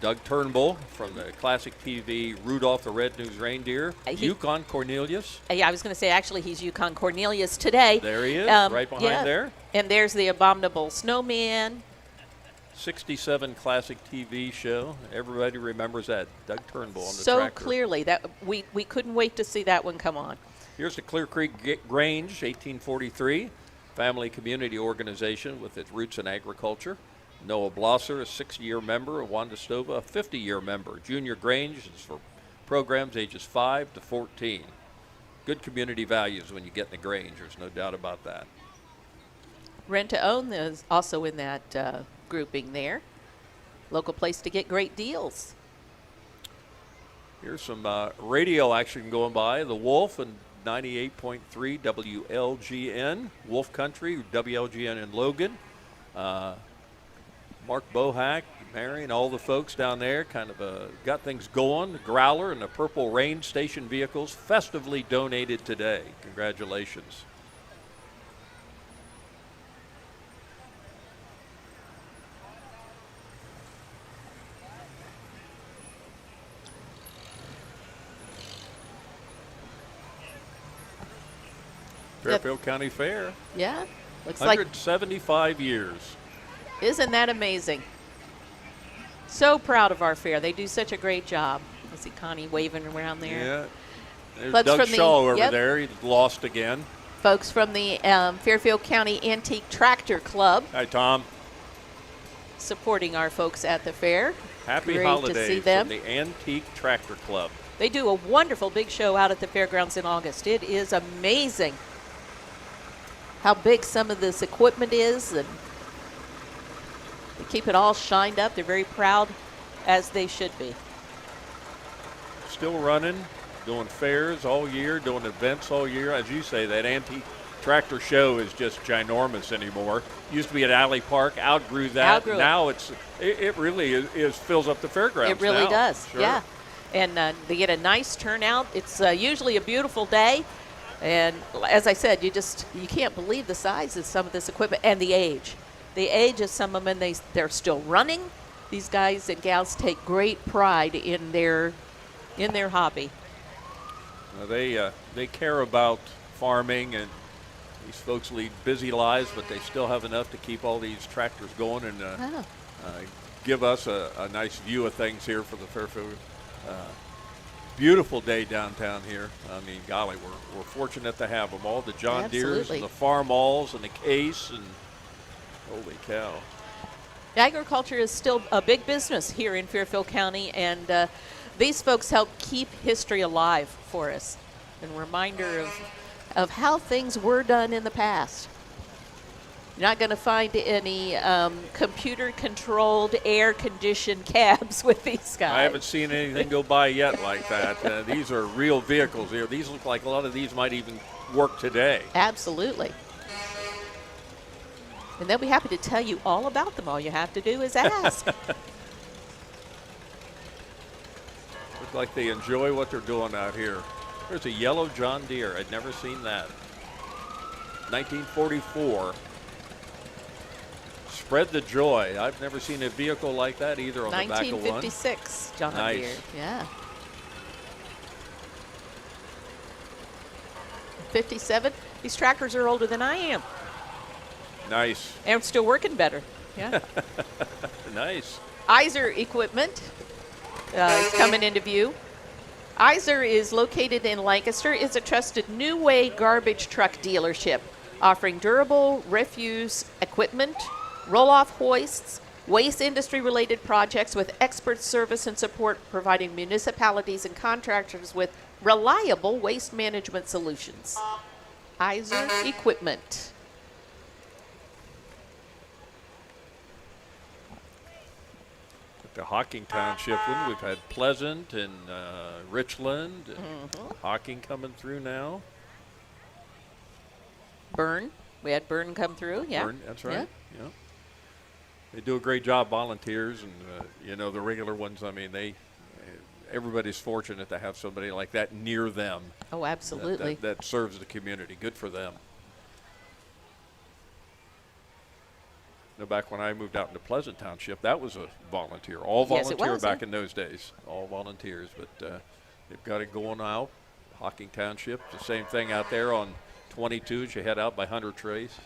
B: Doug Turnbull from the classic TV Rudolph the Red-Nosed Reindeer. Yukon Cornelius.
C: Yeah, I was going to say, actually, he's Yukon Cornelius today.
B: There he is, right behind there.
C: And there's the Abominable Snowman.
B: 67 classic TV show. Everybody remembers that. Doug Turnbull on the
C: so
B: tractor.
C: Clearly. That we couldn't wait to see that one come on.
B: Here's the Clear Creek Grange, 1843. Family community organization with its roots in agriculture. Noah Blosser, a 6-year member, and Wanda Stova, a 50-year member. Junior Grange is for programs ages 5 to 14. Good community values when you get in the Grange, there's no doubt about that.
C: Rent to Own is also in that grouping there. Local place to get great deals.
B: Here's some radio action going by. The Wolf and 98.3 WLGN, Wolf Country, WLGN in Logan. Mark Bohack, Mary, and all the folks down there kind of got things going. The Growler and the Purple Rain station vehicles festively donated today. Congratulations. Fairfield County Fair.
C: Yeah, looks like
B: 175 years.
C: Isn't that amazing? So proud of our fair. They do such a great job. I see Connie waving around there.
B: Yeah. There's
C: Folks
B: Doug
C: from the-
B: Shaw over
C: yep.
B: there. He's lost again.
C: Folks from the Fairfield County Antique Tractor Club
B: Hi, Tom.
C: supporting our folks at the fair.
B: Happy
C: Great
B: holidays
C: to see them.
B: from the Antique Tractor Club.
C: They do a wonderful big show out at the fairgrounds in August. It is amazing how big some of this equipment is, and they keep it all shined up. They're very proud, as they should be.
B: Still running, doing fairs all year, doing events all year. As you say, that Antique Tractor Show is just ginormous anymore. Used to be at Alley Park, outgrew that.
C: Outgrew it.
B: Now it really is fills up the fairgrounds.
C: It really
B: now.
C: does,
B: Sure.
C: yeah. And they get a nice turnout. It's usually a beautiful day. And as I said, you can't believe the size of some of this equipment and the age. The age of some of them, and they're still running. These guys and gals take great pride in their hobby.
B: They care about farming, and these folks lead busy lives, but they still have enough to keep all these tractors going and give us a nice view of things here for the Fairfield. Beautiful day downtown here. I mean, golly, we're fortunate to have them all. The John Deeres
C: Absolutely.
B: and the Farm Alls and the Case, and holy cow.
C: Agriculture is still a big business here in Fairfield County, and these folks help keep history alive for us. And a reminder of how things were done in the past. You're not going to find any computer-controlled, air-conditioned cabs with these guys.
B: I haven't seen anything go by yet like that. These are real vehicles here. These look like a lot of these might even work today.
C: Absolutely. And they'll be happy to tell you all about them. All you have to do is ask.
B: Look like they enjoy what they're doing out here. There's a yellow John Deere. I'd never seen that. 1944. Spread the joy. I've never seen a vehicle like that either on the back of one.
C: 1956 John
B: Nice.
C: Deere. Yeah. 57. These tractors are older than I am.
B: Nice.
C: And still working better. Yeah.
B: Nice.
C: Iser Equipment is coming into view. Iser is located in Lancaster. It's a trusted New Way garbage truck dealership, offering durable refuse equipment, roll-off hoists, waste industry-related projects with expert service and support, providing municipalities and contractors with reliable waste management solutions. Iser Equipment.
B: The Hocking Township one, we've had Pleasant and Richland, and Hocking coming through now.
C: Burn. We had Burn come through, yeah.
B: Burn, that's right.
C: Yeah.
B: Yeah. They do a great job, volunteers, and the regular ones. I mean, everybody's fortunate to have somebody like that near them.
C: Oh, absolutely.
B: That serves the community. Good for them. Back when I moved out into Pleasant Township, that was a volunteer, all
C: Yes, it
B: volunteer
C: was,
B: back
C: yeah.
B: in those days, all volunteers. But they've got it going out. Hocking Township, the same thing out there on 22 as you head out by Hunter Trace.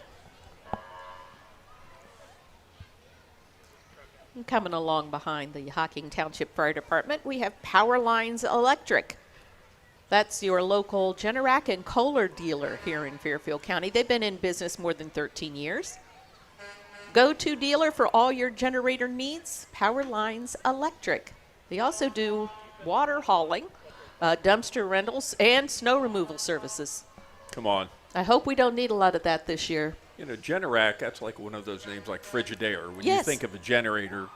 C: Coming along behind the Hocking Township Fire Department, we have Power Lines Electric. That's your local Generac and Kohler dealer here in Fairfield County. They've been in business more than 13 years. Go-to dealer for all your generator needs, Power Lines Electric. They also do water hauling, dumpster rentals, and snow removal services.
B: Come on.
C: I hope we don't need a lot of that this year.
B: You know, Generac, that's like one of those names like Frigidaire. When
C: Yes.
B: you think of a generator,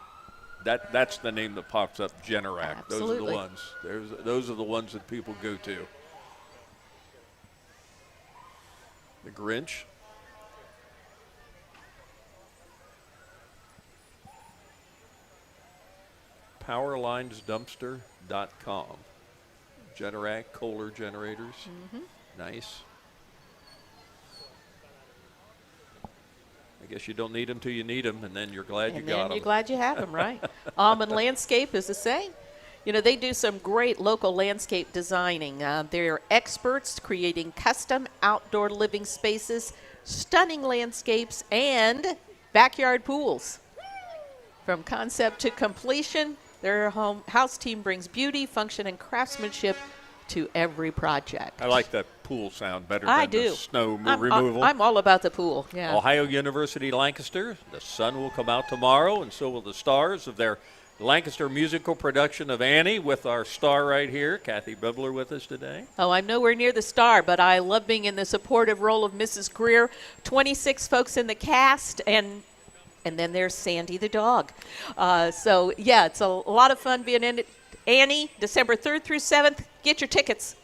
B: that's the name that pops up, Generac. Those are
C: Absolutely.
B: the ones. Those are the ones that people go to. The Grinch. PowerLinesDumpster.com. Generac, Kohler generators. Nice. I guess you don't need them till you need them, and then you're glad you
C: And
B: got
C: then
B: them.
C: you're glad you have them, right? Almond Landscape is the same. You know, they do some great local landscape designing. They're experts creating custom outdoor living spaces, stunning landscapes, and backyard pools. From concept to completion, their house team brings beauty, function, and craftsmanship to every project.
B: I like that pool sound better
C: I
B: than
C: do.
B: the snow removal.
C: I'm all about the pool. Yeah.
B: Ohio University Lancaster. The sun will come out tomorrow, and so will the stars of their Lancaster musical production of Annie, with our star right here, Kathy Bibler, with us today.
C: Oh, I'm nowhere near the star, but I love being in the supportive role of Mrs. Greer. 26 folks in the cast, and then there's Sandy the dog. So, yeah, it's a lot of fun being in it. Annie, December 3rd through 7th. Get your tickets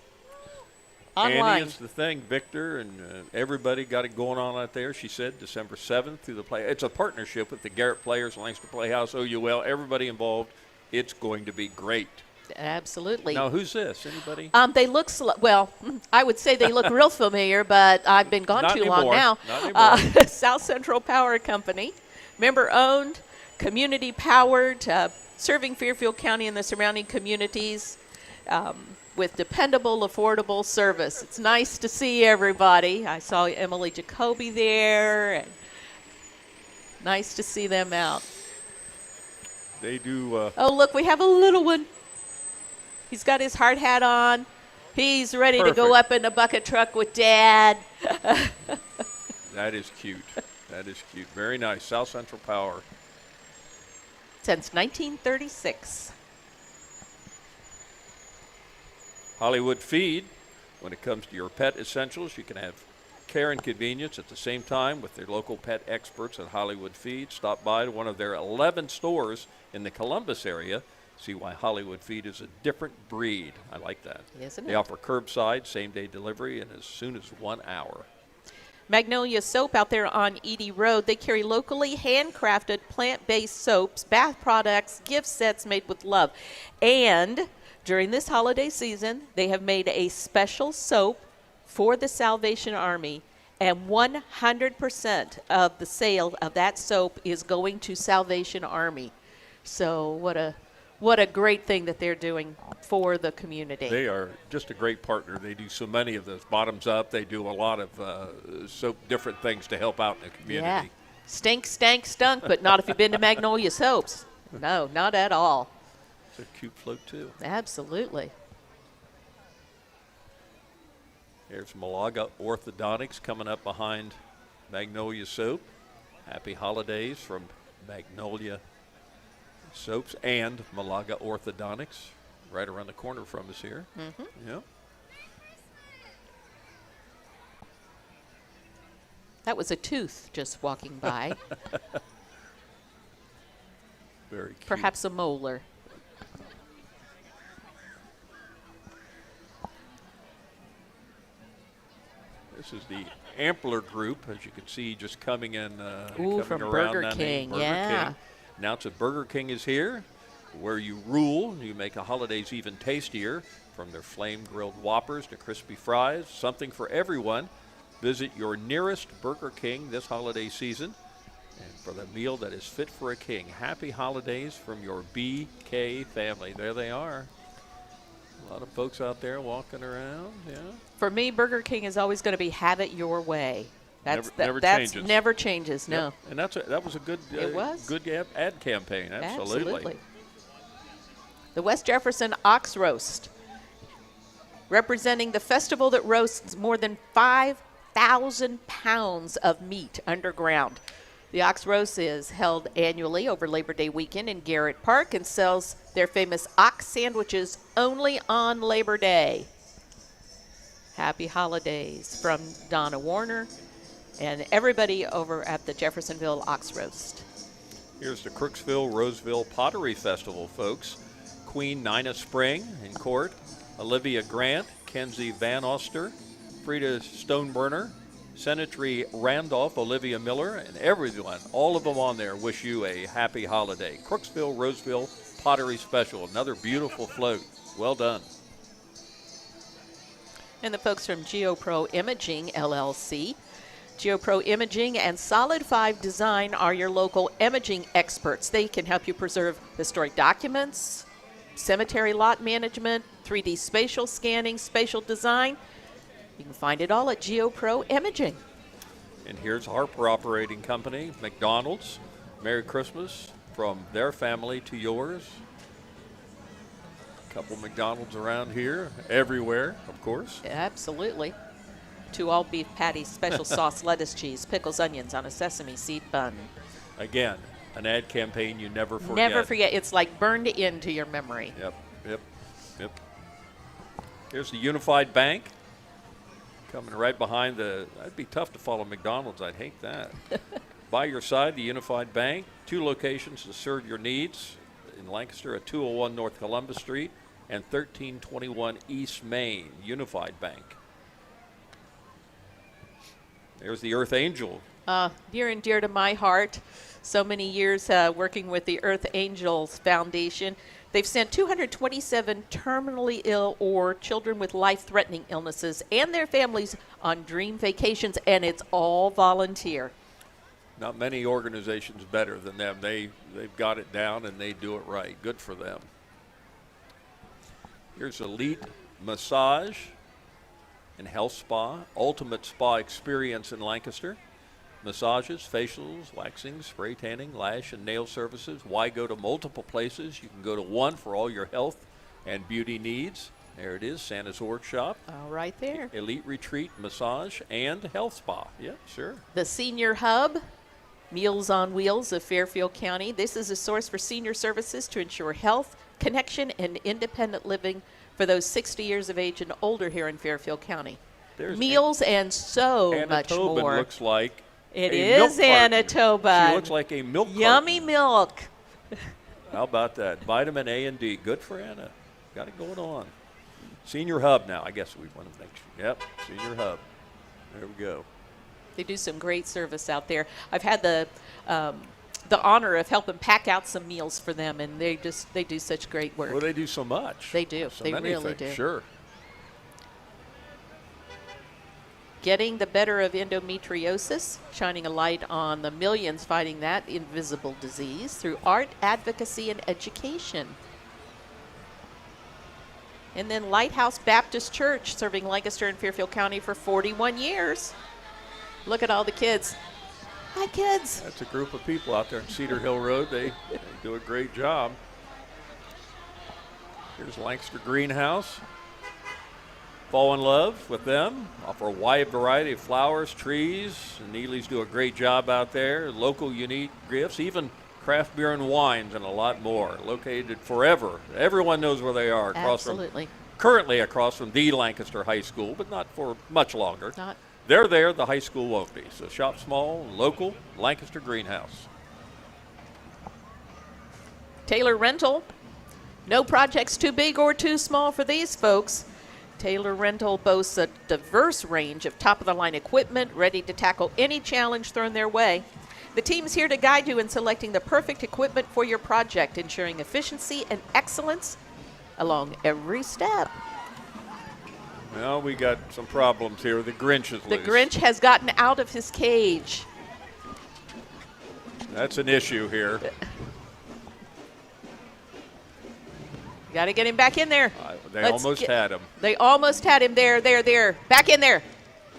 C: online.
B: Annie is the thing, Victor, and everybody got it going on out there. She said December 7th through the play. It's a partnership with the Garrett Players, Lancaster Playhouse, OUL, everybody involved. It's going to be great.
C: Absolutely.
B: Now, who's this? Anybody?
C: They look, well, I would say they look real familiar, but I've been gone
B: Not
C: too
B: anymore.
C: long now.
B: Not anymore.
C: South Central Power Company, member-owned, community-powered, serving Fairfield County and the surrounding communities with dependable, affordable service. It's nice to see everybody. I saw Emily Jacoby there, and nice to see them out.
B: They do.
C: Oh, look, we have a little one. He's got his hard hat on. He's ready to go up in the bucket truck with Dad.
B: That is cute. That is cute. Very nice. South Central Power.
C: Since 1936.
B: Hollywood Feed. When it comes to your pet essentials, you can have care and convenience at the same time with their local pet experts at Hollywood Feed. Stop by to one of their 11 stores in the Columbus area. See why Hollywood Feed is a different breed. I like that.
C: Isn't
B: They
C: it?
B: offer curbside, same-day delivery, and as soon as 1 hour.
C: Magnolia Soap out there on Edie Road. They carry locally handcrafted plant-based soaps, bath products, gift sets made with love. And during this holiday season, they have made a special soap for the Salvation Army, and 100% of the sale of that soap is going to Salvation Army. So what a great thing that they're doing for the community.
B: They are just a great partner. They do so many of those bottoms up. They do a lot of so different things to help out in the community.
C: Yeah. Stink, stank, stunk, but not if you've been to Magnolia Soaps. No, not at all.
B: It's a cute float, too.
C: Absolutely.
B: There's Malaga Orthodontics coming up behind Magnolia Soap. Happy holidays from Magnolia Soaps and Malaga Orthodontics, right around the corner from us here.
C: Mm-hmm.
B: Yeah.
C: That was a tooth just walking by.
B: Very cute.
C: Perhaps a molar.
B: This is the Ampler Group, as you can see, just coming in.
C: Ooh,
B: coming
C: from
B: around
C: Burger
B: down
C: King,
B: Burger
C: yeah.
B: King. Announce that Burger King is here, where you rule. You make the holidays even tastier, from their flame-grilled Whoppers to crispy fries, something for everyone. Visit your nearest Burger King this holiday season, and for the meal that is fit for a king. Happy holidays from your BK family. There they are. A lot of folks out there walking around, yeah.
C: For me, Burger King is always going to be have it your way. That's
B: Never
C: that's
B: changes.
C: never changes. No.
B: Yep. And that was a good
C: It was.
B: good ad campaign. Absolutely.
C: The West Jefferson Ox Roast, representing the festival that roasts more than 5,000 pounds of meat underground. The Ox Roast is held annually over Labor Day weekend in Garrett Park and sells their famous ox sandwiches only on Labor Day. Happy holidays from Donna Warner and everybody over at the Jeffersonville Ox Roast.
B: Here's the Crooksville Roseville Pottery Festival, folks. Queen Nina Spring in court, Olivia Grant, Kenzie Van Oster, Frida Stoneburner, Senatry Randolph, Olivia Miller, and everyone, all of them on there, wish you a happy holiday. Crooksville Roseville Pottery Special, another beautiful float. Well done.
C: And the folks from GeoPro Imaging, LLC. GeoPro Imaging and Solid 5 Design are your local imaging experts. They can help you preserve historic documents, cemetery lot management, 3D spatial scanning, spatial design. You can find it all at GeoPro Imaging.
B: And here's Harper Operating Company, McDonald's. Merry Christmas. from their family to yours. A couple McDonald's around here, everywhere, of course.
C: Absolutely. 2 all beef patties, special sauce, lettuce, cheese, pickles, onions on a sesame seed bun.
B: Again, an ad campaign you never forget.
C: Never forget. It's like burned into your memory.
B: Yep. Here's the Unified Bank. Coming right behind that'd be tough to follow McDonald's. I'd hate that. By your side, the Unified Bank. 2 locations to serve your needs in Lancaster at 201 North Columbus Street and 1321 East Main. Unified Bank. There's the Earth Angel.
C: Near and dear to my heart. So many years working with the Earth Angels Foundation. They've sent 227 terminally ill or children with life-threatening illnesses and their families on dream vacations, and it's all volunteer.
B: Not many organizations better than them. They've got it down and they do it right. Good for them. Here's Elite Massage and Health Spa, ultimate spa experience in Lancaster. Massages, facials, waxing, spray tanning, lash and nail services. Why go to multiple places? You can go to one for all your health and beauty needs. There it is, Santa's Workshop.
C: Right there.
B: Elite Retreat, Massage, and Health Spa. Yeah, sure.
C: The Senior Hub, Meals on Wheels of Fairfield County. This is a source for senior services to ensure health, connection, and independent living for those 60 years of age and older here in Fairfield County.
B: There's
C: Meals and so much
B: Tobin
C: more.
B: Looks like
C: It
B: a milk
C: is
B: carton.
C: Anna Tobin.
B: She looks like a milk
C: Yummy
B: carton.
C: milk.
B: How about that? Vitamin A and D. Good for Anna. Got it going on. Senior Hub now. I guess we want to make sure. Yep, Senior Hub. There we go.
C: They do some great service out there. I've had the honor of helping pack out some meals for them, and they do such great work.
B: Well, they do so much.
C: They do.
B: So
C: They
B: many
C: really
B: things.
C: do.
B: Sure.
C: Getting the better of endometriosis, shining a light on the millions fighting that invisible disease through art, advocacy, and education. And then Lighthouse Baptist Church, serving Lancaster and Fairfield County for 41 years. Look at all the kids. Hi, kids.
B: That's a group of people out there in Cedar Hill Road. They do a great job. Here's Lancaster Greenhouse. Fall in love with them. Offer a wide variety of flowers, trees. The Neelys do a great job out there. Local unique gifts, even craft beer and wines, and a lot more. Located forever. Everyone knows where they are.
C: Absolutely.
B: Currently across from the Lancaster High School, but not for much longer.
C: Not.
B: They're there, the high school won't be. So shop small, local, Lancaster Greenhouse.
C: Taylor Rental. No projects too big or too small for these folks. Taylor Rental boasts a diverse range of top-of-the-line equipment, ready to tackle any challenge thrown their way. The team's here to guide you in selecting the perfect equipment for your project, ensuring efficiency and excellence along every step.
B: Well, we got some problems here. The Grinch is
C: The
B: loose.
C: Grinch has gotten out of his cage.
B: That's an issue here.
C: Got to get him back in there.
B: They almost had him.
C: They almost had him there. Back in there.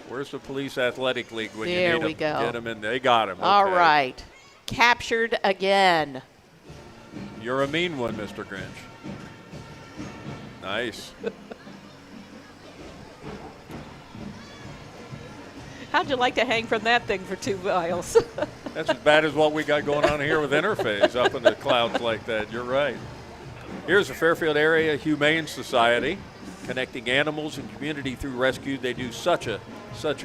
B: Where's the Police Athletic League when
C: There
B: you need
C: we
B: them?
C: go.
B: Get them in. They got him.
C: All
B: Okay.
C: right. Captured again.
B: You're a mean one, Mr. Grinch. Nice.
C: How'd you like to hang from that thing for 2 miles?
B: That's as bad as what we got going on here with Interface up in the clouds like that. You're right. Here's the Fairfield Area Humane Society, connecting animals and community through rescue. They do such a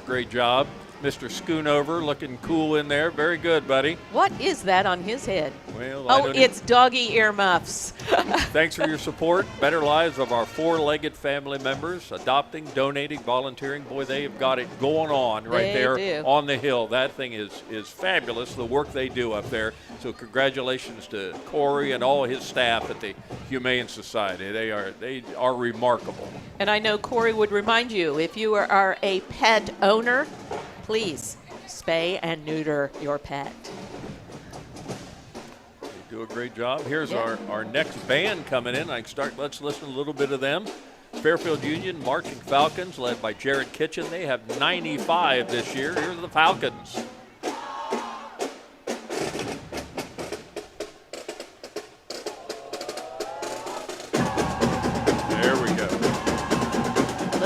B: great job. Mr. Schoonover looking cool in there. Very good, buddy.
C: What is that on his head?
B: Well, I
C: Oh,
B: don't
C: it's doggy earmuffs.
B: Thanks for your support. Better lives of our 4-legged family members, adopting, donating, volunteering. Boy, they have got it going on right
C: They
B: there
C: do.
B: on the hill. That thing is fabulous, the work they do up there. So congratulations to Corey and all his staff at the Humane Society. They are remarkable.
C: And I know Corey would remind you, if you are a pet owner, please spay and neuter your pet.
B: They do a great job. Here's
C: Yeah.
B: our next band coming in. Let's listen to a little bit of them. Fairfield Union Marching Falcons, led by Jared Kitchen. They have 95 this year. Here's the Falcons.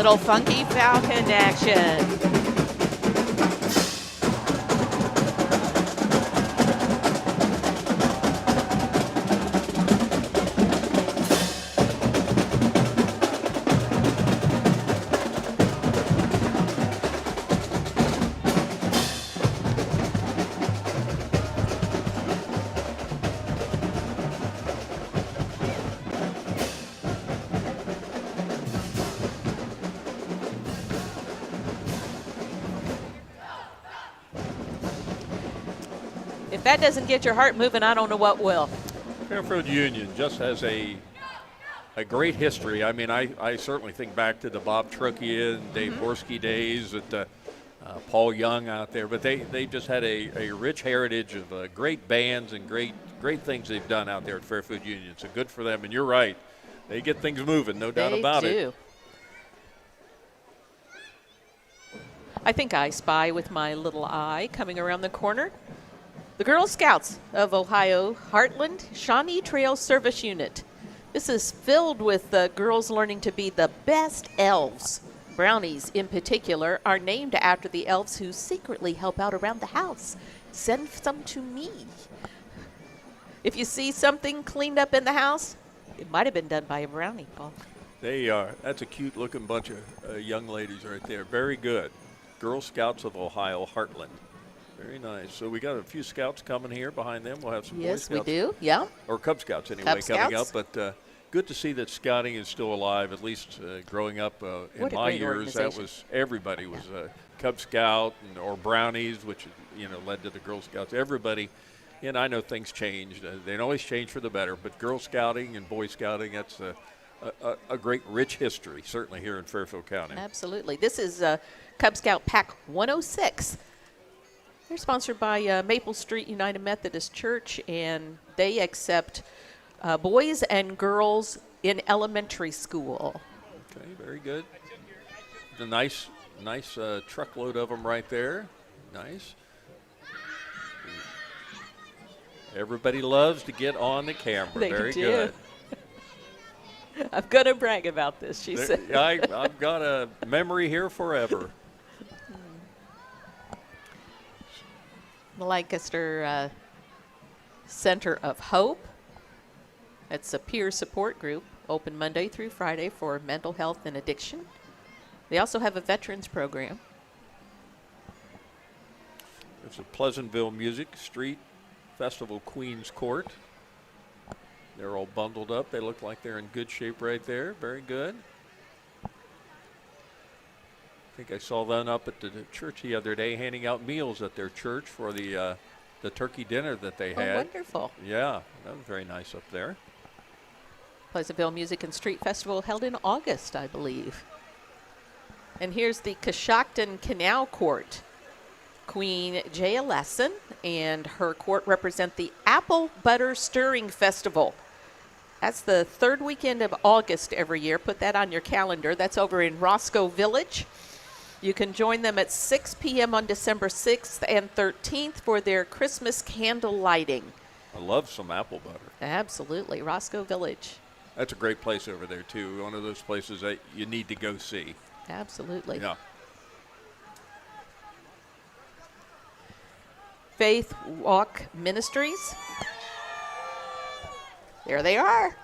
C: Little funky falcon action. If that doesn't get your heart moving, I don't know what will.
B: Fairfield Union just has a great history. I mean, I certainly think back to the Bob Truckia and Dave Borski days with Paul Young out there, but they just had a rich heritage of great bands and great things they've done out there at Fairfield Union. So good for them. And you're right, they get things moving, no doubt about it.
C: I think I spy with my little eye coming around the corner. The Girl Scouts of Ohio Heartland Shawnee Trail Service Unit. This is filled with girls learning to be the best elves. Brownies, in particular, are named after the elves who secretly help out around the house. Send some to me. If you see something cleaned up in the house, it might have been done by a brownie, Paul.
B: They are. That's a cute-looking bunch of young ladies right there. Very good. Girl Scouts of Ohio Heartland. Very nice. So we got a few Scouts coming here behind them. We'll have some Boy Scouts.
C: Yes, we do. Yeah.
B: Or Cub Scouts anyway
C: Cub
B: coming
C: Scouts.
B: up. But good to see that scouting is still alive. At least growing up in my years, that was everybody was Cub Scout or Brownies, which led to the Girl Scouts. Everybody. And I know things changed. They don't always change for the better. But Girl Scouting and Boy Scouting, that's a great, rich history, certainly here in Fairfield County.
C: Absolutely. This is Cub Scout Pack 106. They're sponsored by Maple Street United Methodist Church, and they accept boys and girls in elementary school.
B: Okay, very good. The nice truckload of them right there. Nice. Everybody loves to get on the camera.
C: They
B: very
C: do.
B: Good.
C: I'm going to brag about this, she said.
B: I've got a memory here forever.
C: The Lancaster Center of Hope. It's a peer support group, open Monday through Friday for mental health and addiction. They also have a veterans program.
B: There's a Pleasantville Music Street Festival Queens Court. They're all bundled up. They look like they're in good shape right there. Very good. I think I saw them up at the church the other day handing out meals at their church for the turkey dinner that they had.
C: Oh, wonderful.
B: Yeah, that was very nice up there.
C: Pleasantville Music and Street Festival held in August, I believe. And here's the Coshocton Canal Court. Queen Jaya Lesson and her court represent the Apple Butter Stirring Festival. That's the third weekend of August every year. Put that on your calendar. That's over in Roscoe Village. You can join them at 6 p.m. on December 6th and 13th for their Christmas candle lighting.
B: I love some apple butter.
C: Absolutely. Roscoe Village.
B: That's a great place over there, too. One of those places that you need to go see.
C: Absolutely.
B: Yeah.
C: Faith Walk Ministries. There they are.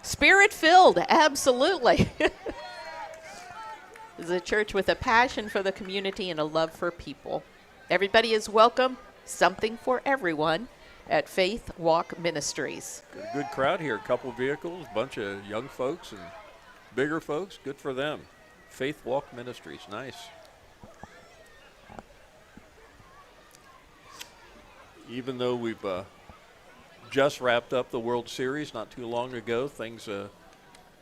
C: Spirit-filled, absolutely. This is a church with a passion for the community and a love for people. Everybody is welcome, something for everyone at Faith Walk Ministries.
B: Good crowd here, a couple vehicles, a bunch of young folks and bigger folks. Good for them. Faith Walk Ministries, nice. Even though we've just wrapped up the World Series not too long ago,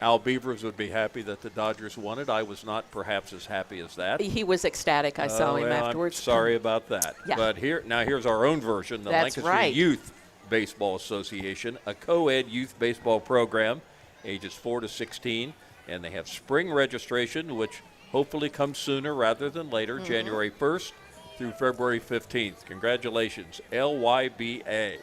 B: Al Beavers would be happy that the Dodgers won it. I was not perhaps as happy as that.
C: He was ecstatic. I saw him afterwards.
B: I'm sorry about that.
C: Yeah.
B: But here's our own version, the
C: That's
B: Lancaster
C: right.
B: Youth Baseball Association, a co-ed youth baseball program, ages 4 to 16, and they have spring registration, which hopefully comes sooner rather than later, January 1st through February 15th. Congratulations, LYBA.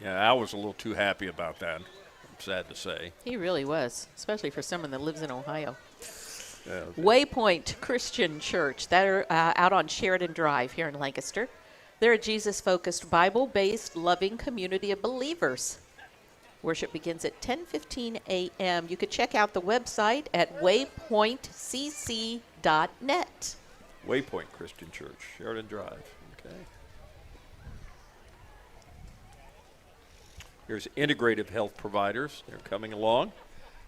B: Yeah, Al was a little too happy about that, I'm sad to say.
C: He really was, especially for someone that lives in Ohio.
B: Yeah,
C: Waypoint Christian Church. They're out on Sheridan Drive here in Lancaster. They're a Jesus-focused, Bible-based, loving community of believers. Worship begins at 10:15 a.m. You could check out the website at waypointcc.net.
B: Waypoint Christian Church, Sheridan Drive. Okay. Here's Integrative Health Providers. They're coming along.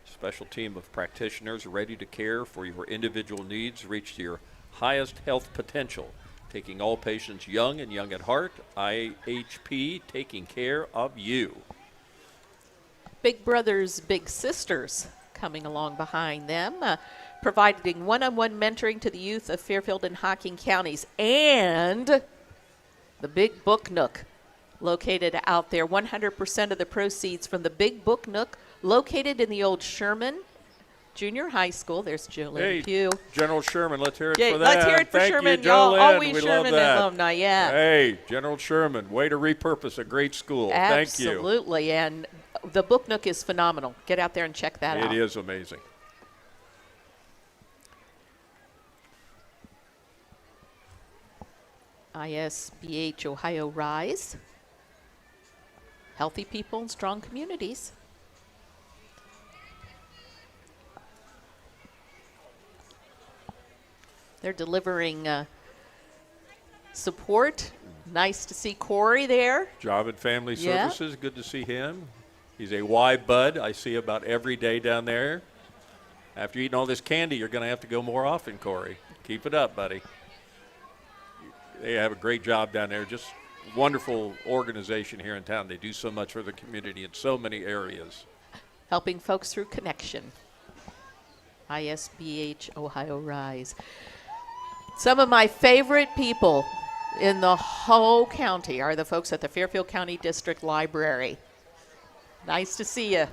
B: Special team of practitioners ready to care for your individual needs, reach your highest health potential. Taking all patients young and young at heart. IHP, taking care of you.
C: Big Brothers, Big Sisters coming along behind them, providing one-on-one mentoring to the youth of Fairfield and Hocking counties. And the Big Book Nook, located out there. 100% of the proceeds from the Big Book Nook, located in the old Sherman Junior High School. There's Jolene Pugh.
B: General Sherman, let's hear it
C: Yeah,
B: for that.
C: let's hear it for
B: Thank
C: Sherman.
B: you,
C: Y'all
B: Jolene.
C: always
B: We
C: Sherman
B: love that.
C: alumni, yeah.
B: Hey, General Sherman, way to repurpose a great school. Thank you.
C: Absolutely, and the Book Nook is phenomenal. Get out there and check that out.
B: It is amazing.
C: ISBH Ohio Rise. Healthy people and strong communities. They're delivering support. Nice to see Corey there.
B: Job and Family
C: Yeah.
B: Services, good to see him. He's a Y bud I see about every day down there. After eating all this candy, you're going to have to go more often, Corey. Keep it up, buddy. They have a great job down there. Just wonderful organization here in town. They do so much for the community in so many areas.
C: Helping folks through connection. ISBH Ohio Rise. Some of my favorite people in the whole county are the folks at the Fairfield County District Library. Nice to see you.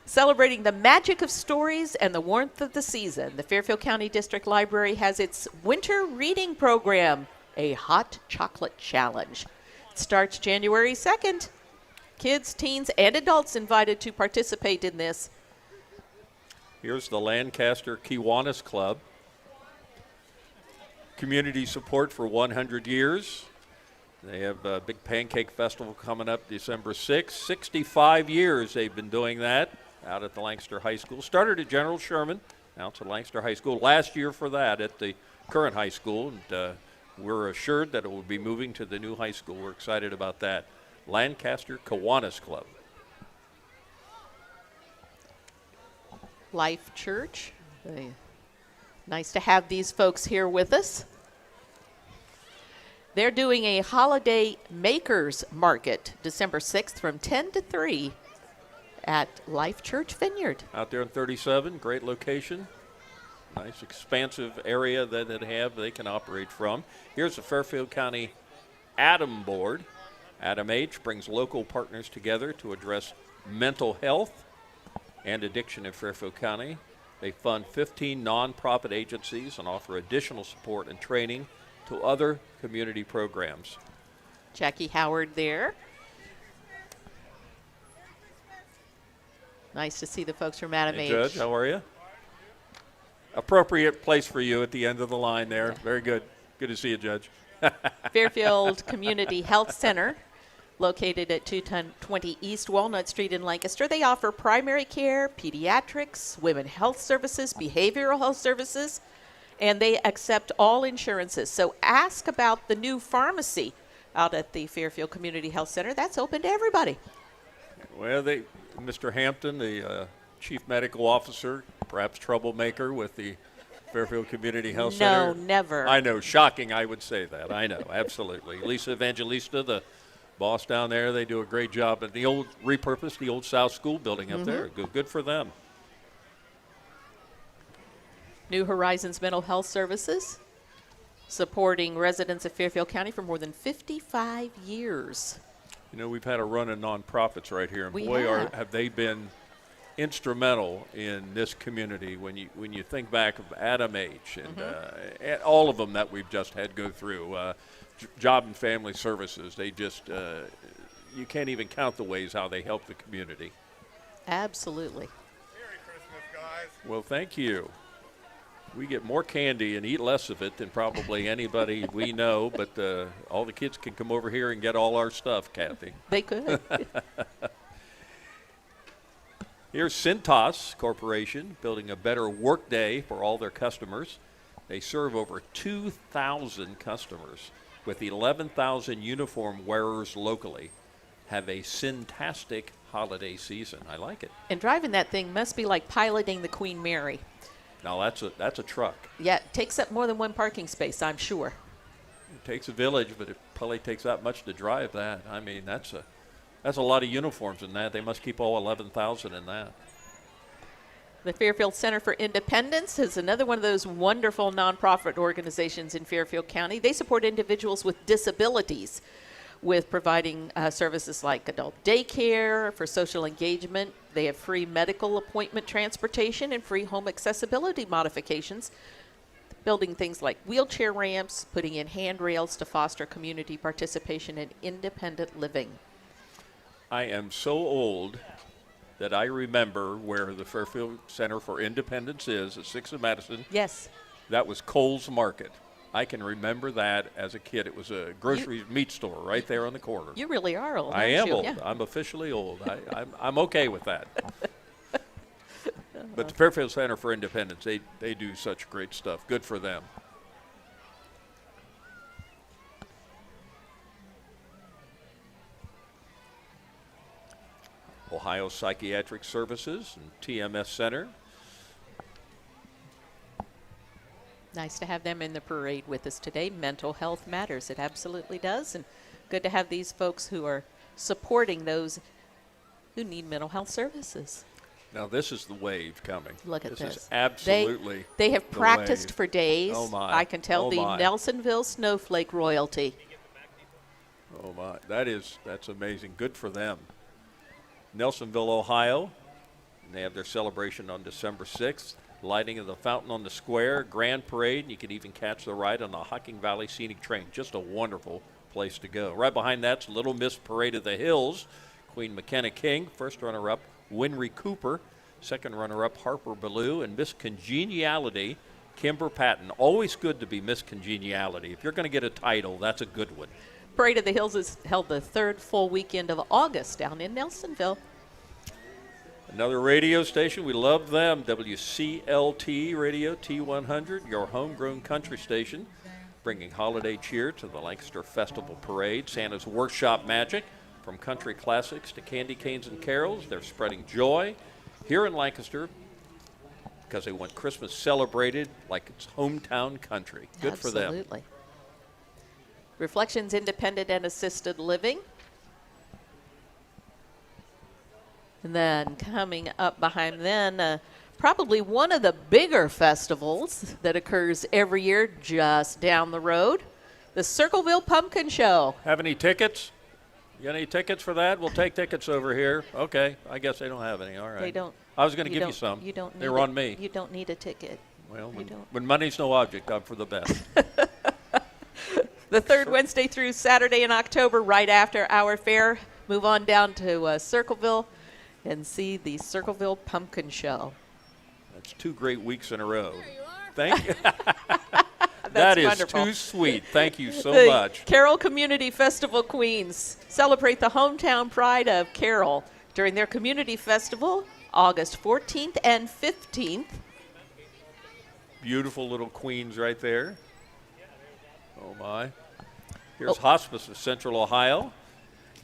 C: Celebrating the magic of stories and the warmth of the season, the Fairfield County District Library has its winter reading program, a hot chocolate challenge. It starts January 2nd. Kids, teens, and adults invited to participate in this.
B: Here's the Lancaster Kiwanis Club. Community support for 100 years. They have a big pancake festival coming up December 6th. 65 years they've been doing that out at the Lancaster High School. Started at General Sherman, now it's at Lancaster High School. Last year for that at the current high school, and we're assured that it will be moving to the new high school. We're excited about that. Lancaster Kiwanis Club.
C: Life Church. Nice to have these folks here with us. They're doing a holiday makers market December 6th from 10 to 3 at Life Church Vineyard.
B: Out there in 37, great location. Nice expansive area that they can operate from. Here's the Fairfield County ADAM Board. ADAM H brings local partners together to address mental health and addiction in Fairfield County. They fund 15 nonprofit agencies and offer additional support and training to other community programs.
C: Jackie Howard there. Nice to see the folks from Adam
B: Hey,
C: H.
B: Judge, how are you? Appropriate place for you at the end of the line there. Very good. Good to see you, Judge.
C: Fairfield Community Health Center, located at 220 East Walnut Street in Lancaster. They offer primary care, pediatrics, women health services, behavioral health services, and they accept all insurances. So ask about the new pharmacy out at the Fairfield Community Health Center. That's open to everybody.
B: Well, Mr. Hampton, the Chief Medical Officer, perhaps troublemaker with the Fairfield Community Health Center.
C: No, never.
B: I know, shocking I would say that. I know, absolutely. Lisa Evangelista, the boss down there, they do a great job. And the old repurposed, the old South School building up there. Good for them.
C: New Horizons Mental Health Services, supporting residents of Fairfield County for more than 55 years.
B: You know, we've had a run of nonprofits right here, and
C: We
B: boy,
C: have.
B: have they been instrumental in this community. When you think back of Adam H. And all of them that we've just had go through, Job and Family Services, they just you can't even count the ways how they help the community.
C: Absolutely.
K: Merry Christmas, guys.
B: Well, thank you. We get more candy and eat less of it than probably anybody we know, but all the kids can come over here and get all our stuff, Kathy.
C: They could.
B: Here's Cintas Corporation building a better workday for all their customers. They serve over 2,000 customers with 11,000 uniform wearers locally. Have a Cintastic holiday season. I like it.
C: And driving that thing must be like piloting the Queen Mary.
B: Now that's a truck.
C: Yeah, it takes up more than one parking space, I'm sure.
B: It takes a village, but it probably takes that much to drive that. I mean, that's a lot of uniforms in that. They must keep all 11,000 in that.
C: The Fairfield Center for Independence is another one of those wonderful nonprofit organizations in Fairfield County. They support individuals with disabilities with providing services like adult daycare, for social engagement. They have free medical appointment transportation and free home accessibility modifications, building things like wheelchair ramps, putting in handrails to foster community participation and independent living.
B: I am so old that I remember where the Fairfield Center for Independence is at 6th and Madison.
C: Yes.
B: That was Cole's Market. I can remember that as a kid. It was a grocery meat store right there on the corner.
C: You really are old.
B: I
C: aren't
B: am
C: you?
B: old.
C: Yeah.
B: I'm officially old. I'm okay with that. But the Fairfield Center for Independence, they do such great stuff. Good for them. Ohio Psychiatric Services and TMS Center.
C: Nice to have them in the parade with us today. Mental health matters. It absolutely does. And good to have these folks who are supporting those who need mental health services.
B: Now, this is the wave coming.
C: Look at
B: This
C: this.
B: is absolutely
C: They have
B: the
C: practiced
B: wave.
C: for days.
B: Oh, my.
C: I can tell
B: Oh,
C: the
B: my.
C: Nelsonville Snowflake royalty.
B: Oh, my. That's amazing. Good for them. Nelsonville, Ohio. And they have their celebration on December 6th. Lighting of the fountain on the square, grand parade, and you can even catch the ride on the Hocking Valley Scenic Train. Just a wonderful place to go. Right behind that's Little Miss Parade of the Hills. Queen McKenna King, first runner-up, Winry Cooper, second runner-up, Harper Ballou, and Miss Congeniality, Kimber Patton. Always good to be Miss Congeniality. If you're going to get a title, that's a good one.
C: Parade of the Hills is held the third full weekend of August down in Nelsonville.
B: Another radio station, we love them, WCLT Radio T100, your homegrown country station, bringing holiday cheer to the Lancaster Festival Parade. Santa's Workshop Magic, from country classics to candy canes and carols. They're spreading joy here in Lancaster because they want Christmas celebrated like it's hometown country. Good for them.
C: Absolutely. Reflections Independent and Assisted Living. And then coming up behind them, probably one of the bigger festivals that occurs every year just down the road, the Circleville Pumpkin Show.
B: Have any tickets? You got any tickets for that? We'll take tickets over here. Okay, I guess they don't have any. All right.
C: They don't.
B: I was going to give you some.
C: You don't.
B: They
C: need
B: were
C: a-
B: on me.
C: You don't need a ticket.
B: Well,
C: you don't.
B: when money's no object, I'm for the best.
C: The third Wednesday through Saturday in October, right after our fair, move on down to Circleville and see the Circleville Pumpkin Show.
B: That's 2 great weeks in a row. Thank you.
C: That's
B: That is
C: wonderful.
B: too sweet. Thank you so
C: The
B: much.
C: Carroll Community Festival Queens celebrate the hometown pride of Carroll during their community festival, August 14th and 15th.
B: Beautiful little queens right there. Oh, my. Here's Hospice of Central Ohio.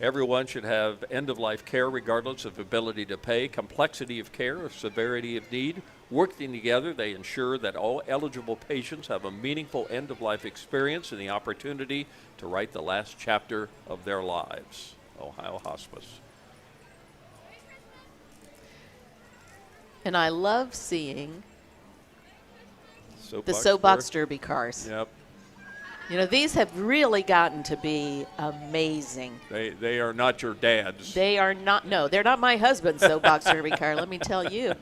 B: Everyone should have end-of-life care regardless of ability to pay, complexity of care, or severity of need. Working together, they ensure that all eligible patients have a meaningful end-of-life experience and the opportunity to write the last chapter of their lives. Ohio Hospice.
C: And I love seeing the
B: Soapbox
C: Soapbox
B: Derby.
C: Derby cars.
B: Yep.
C: You know, these have really gotten to be amazing.
B: They are not your dad's.
C: They are not, no, they're not my husband's Soapbox Derby car, let me tell you.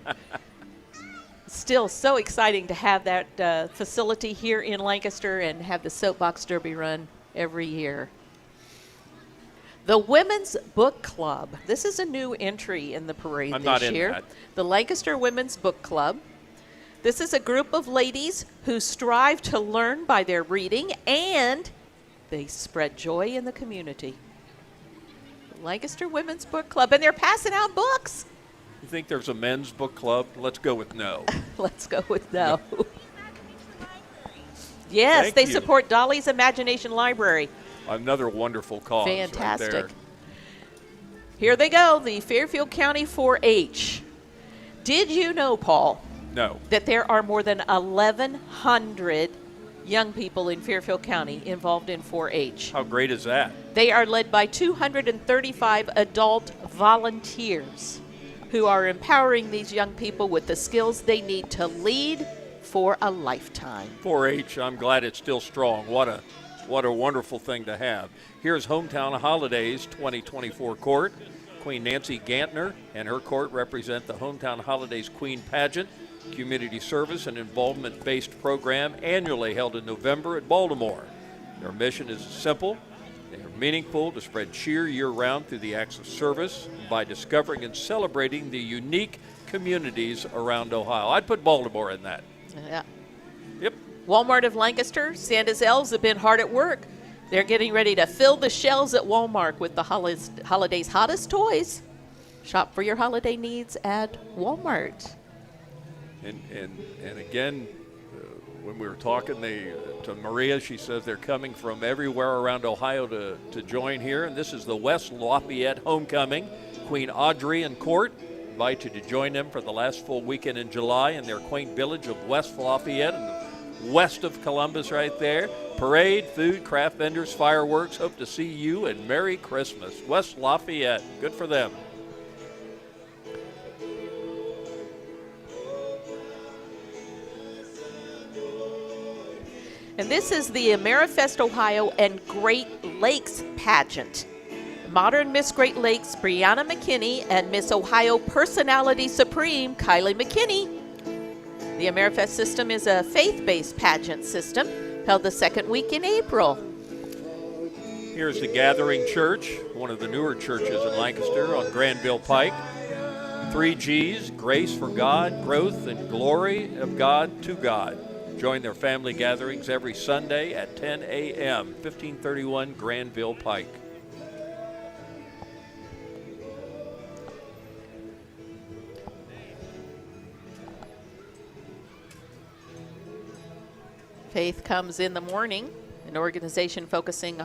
C: Still so exciting to have that facility here in Lancaster and have the Soapbox Derby run every year. The Women's Book Club. This is a new entry in the parade
B: I'm
C: this
B: not in
C: year.
B: that.
C: The Lancaster Women's Book Club. This is a group of ladies who strive to learn by their reading, and they spread joy in the community. The Lancaster Women's Book Club, and they're passing out books.
B: You think there's a men's book club? Let's go with no.
C: Let's go with no. Yes,
B: Thank
C: they
B: you.
C: support Dolly's Imagination Library.
B: Another wonderful cause.
C: Fantastic.
B: Right there.
C: Here they go, the Fairfield County 4-H. Did you know, Paul,
B: No.
C: that there are more than 1,100 young people in Fairfield County involved in 4-H?
B: How great is that?
C: They are led by 235 adult volunteers who are empowering these young people with the skills they need to lead for a lifetime.
B: 4-H, I'm glad it's still strong. What a wonderful thing to have. Here's Hometown Holidays 2024 court. Queen Nancy Gantner and her court represent the Hometown Holidays Queen Pageant, community service and involvement-based program annually held in November at Baltimore. Their mission is simple. They are meaningful to spread cheer year-round through the acts of service by discovering and celebrating the unique communities around Ohio. I'd put Baltimore in that.
C: Yeah.
B: Yep.
C: Walmart of Lancaster, Santa's elves have been hard at work. They're getting ready to fill the shelves at Walmart with the holiday's hottest toys. Shop for your holiday needs at Walmart.
B: And again, when we were talking to Maria, she says they're coming from everywhere around Ohio to join here. And this is the West Lafayette Homecoming. Queen Audrey and court invite you to join them for the last full weekend in July in their quaint village of West Lafayette, and west of Columbus right there. Parade, food, craft vendors, fireworks. Hope to see you, and Merry Christmas. West Lafayette, good for them.
C: And this is the AmeriFest Ohio and Great Lakes pageant. Modern Miss Great Lakes, Brianna McKinney, and Miss Ohio Personality Supreme, Kylie McKinney. The AmeriFest system is a faith-based pageant system held the second week in April.
B: Here's the Gathering Church, one of the newer churches in Lancaster on Granville Pike. 3 G's, grace for God, growth and glory of God to God. Join their family gatherings every Sunday at 10 a.m., 1531 Granville Pike.
C: Faith Comes in the Morning, an organization focusing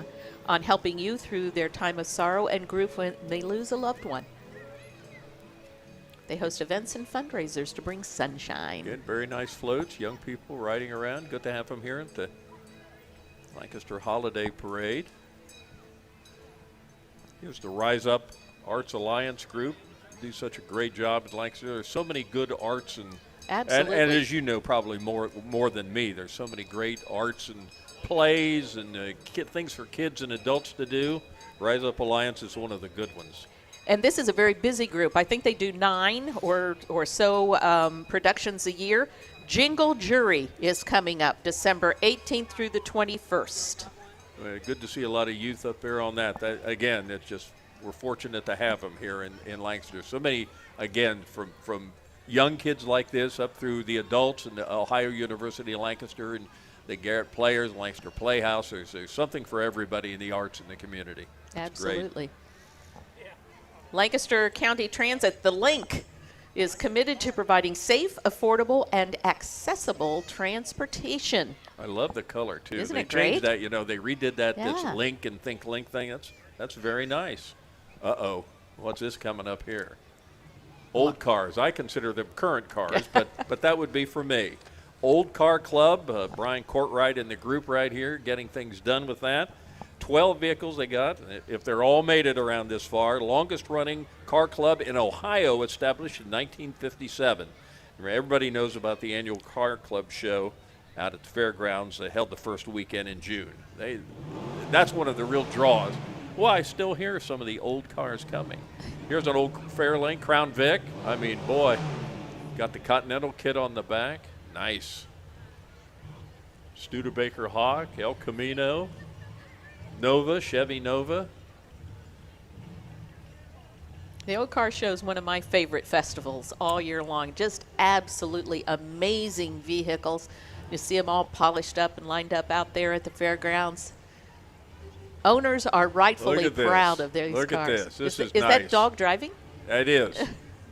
C: on helping you through their time of sorrow and grief when they lose a loved one. They host events and fundraisers to bring sunshine.
B: Good, very nice floats, young people riding around. Good to have them here at the Lancaster Holiday Parade. Here's the Rise Up Arts Alliance group. Do such a great job at Lancaster. There's so many good arts and
C: Absolutely.
B: And as you know, probably more than me, there's so many great arts and plays and things for kids and adults to do. Rise Up Alliance is one of the good ones.
C: And this is a very busy group. I think they do 9 or so productions a year. Jingle Jury is coming up December 18th through the 21st.
B: Good to see a lot of youth up there on that. Again, it's just we're fortunate to have them here in Lancaster. So many, again, from young kids like this up through the adults and the Ohio University of Lancaster and the Garrett Players, Lancaster Playhouse. There's something for everybody in the arts in the community. It's
C: Absolutely. Lancaster County Transit, the Link, is committed to providing safe, affordable, and accessible transportation.
B: I love the color, too.
C: Isn't
B: they
C: it great?
B: changed that, they redid that, this
C: Yeah.
B: Link and Think Link thing. That's very nice. Uh-oh, what's this coming up here? Old cars. I consider them current cars, but that would be for me. Old Car Club, Brian Courtwright and the group right here, getting things done with that. 12 vehicles they got, if they're all made it around this far. Longest running car club in Ohio, established in 1957. Everybody knows about the annual car club show out at the fairgrounds. They held the first weekend in June. That's one of the real draws. Well, I still hear some of the old cars coming. Here's an old Fairlane Crown Vic. I mean, boy, got the Continental kit on the back. Nice. Studebaker Hawk, El Camino, Nova, Chevy Nova.
C: The Old Car Show is one of my favorite festivals all year long. Just absolutely amazing vehicles. You see them all polished up and lined up out there at the fairgrounds. Owners are rightfully proud of these
B: Look
C: cars.
B: Look at this. This is
C: Is
B: nice.
C: that dog driving?
B: It is.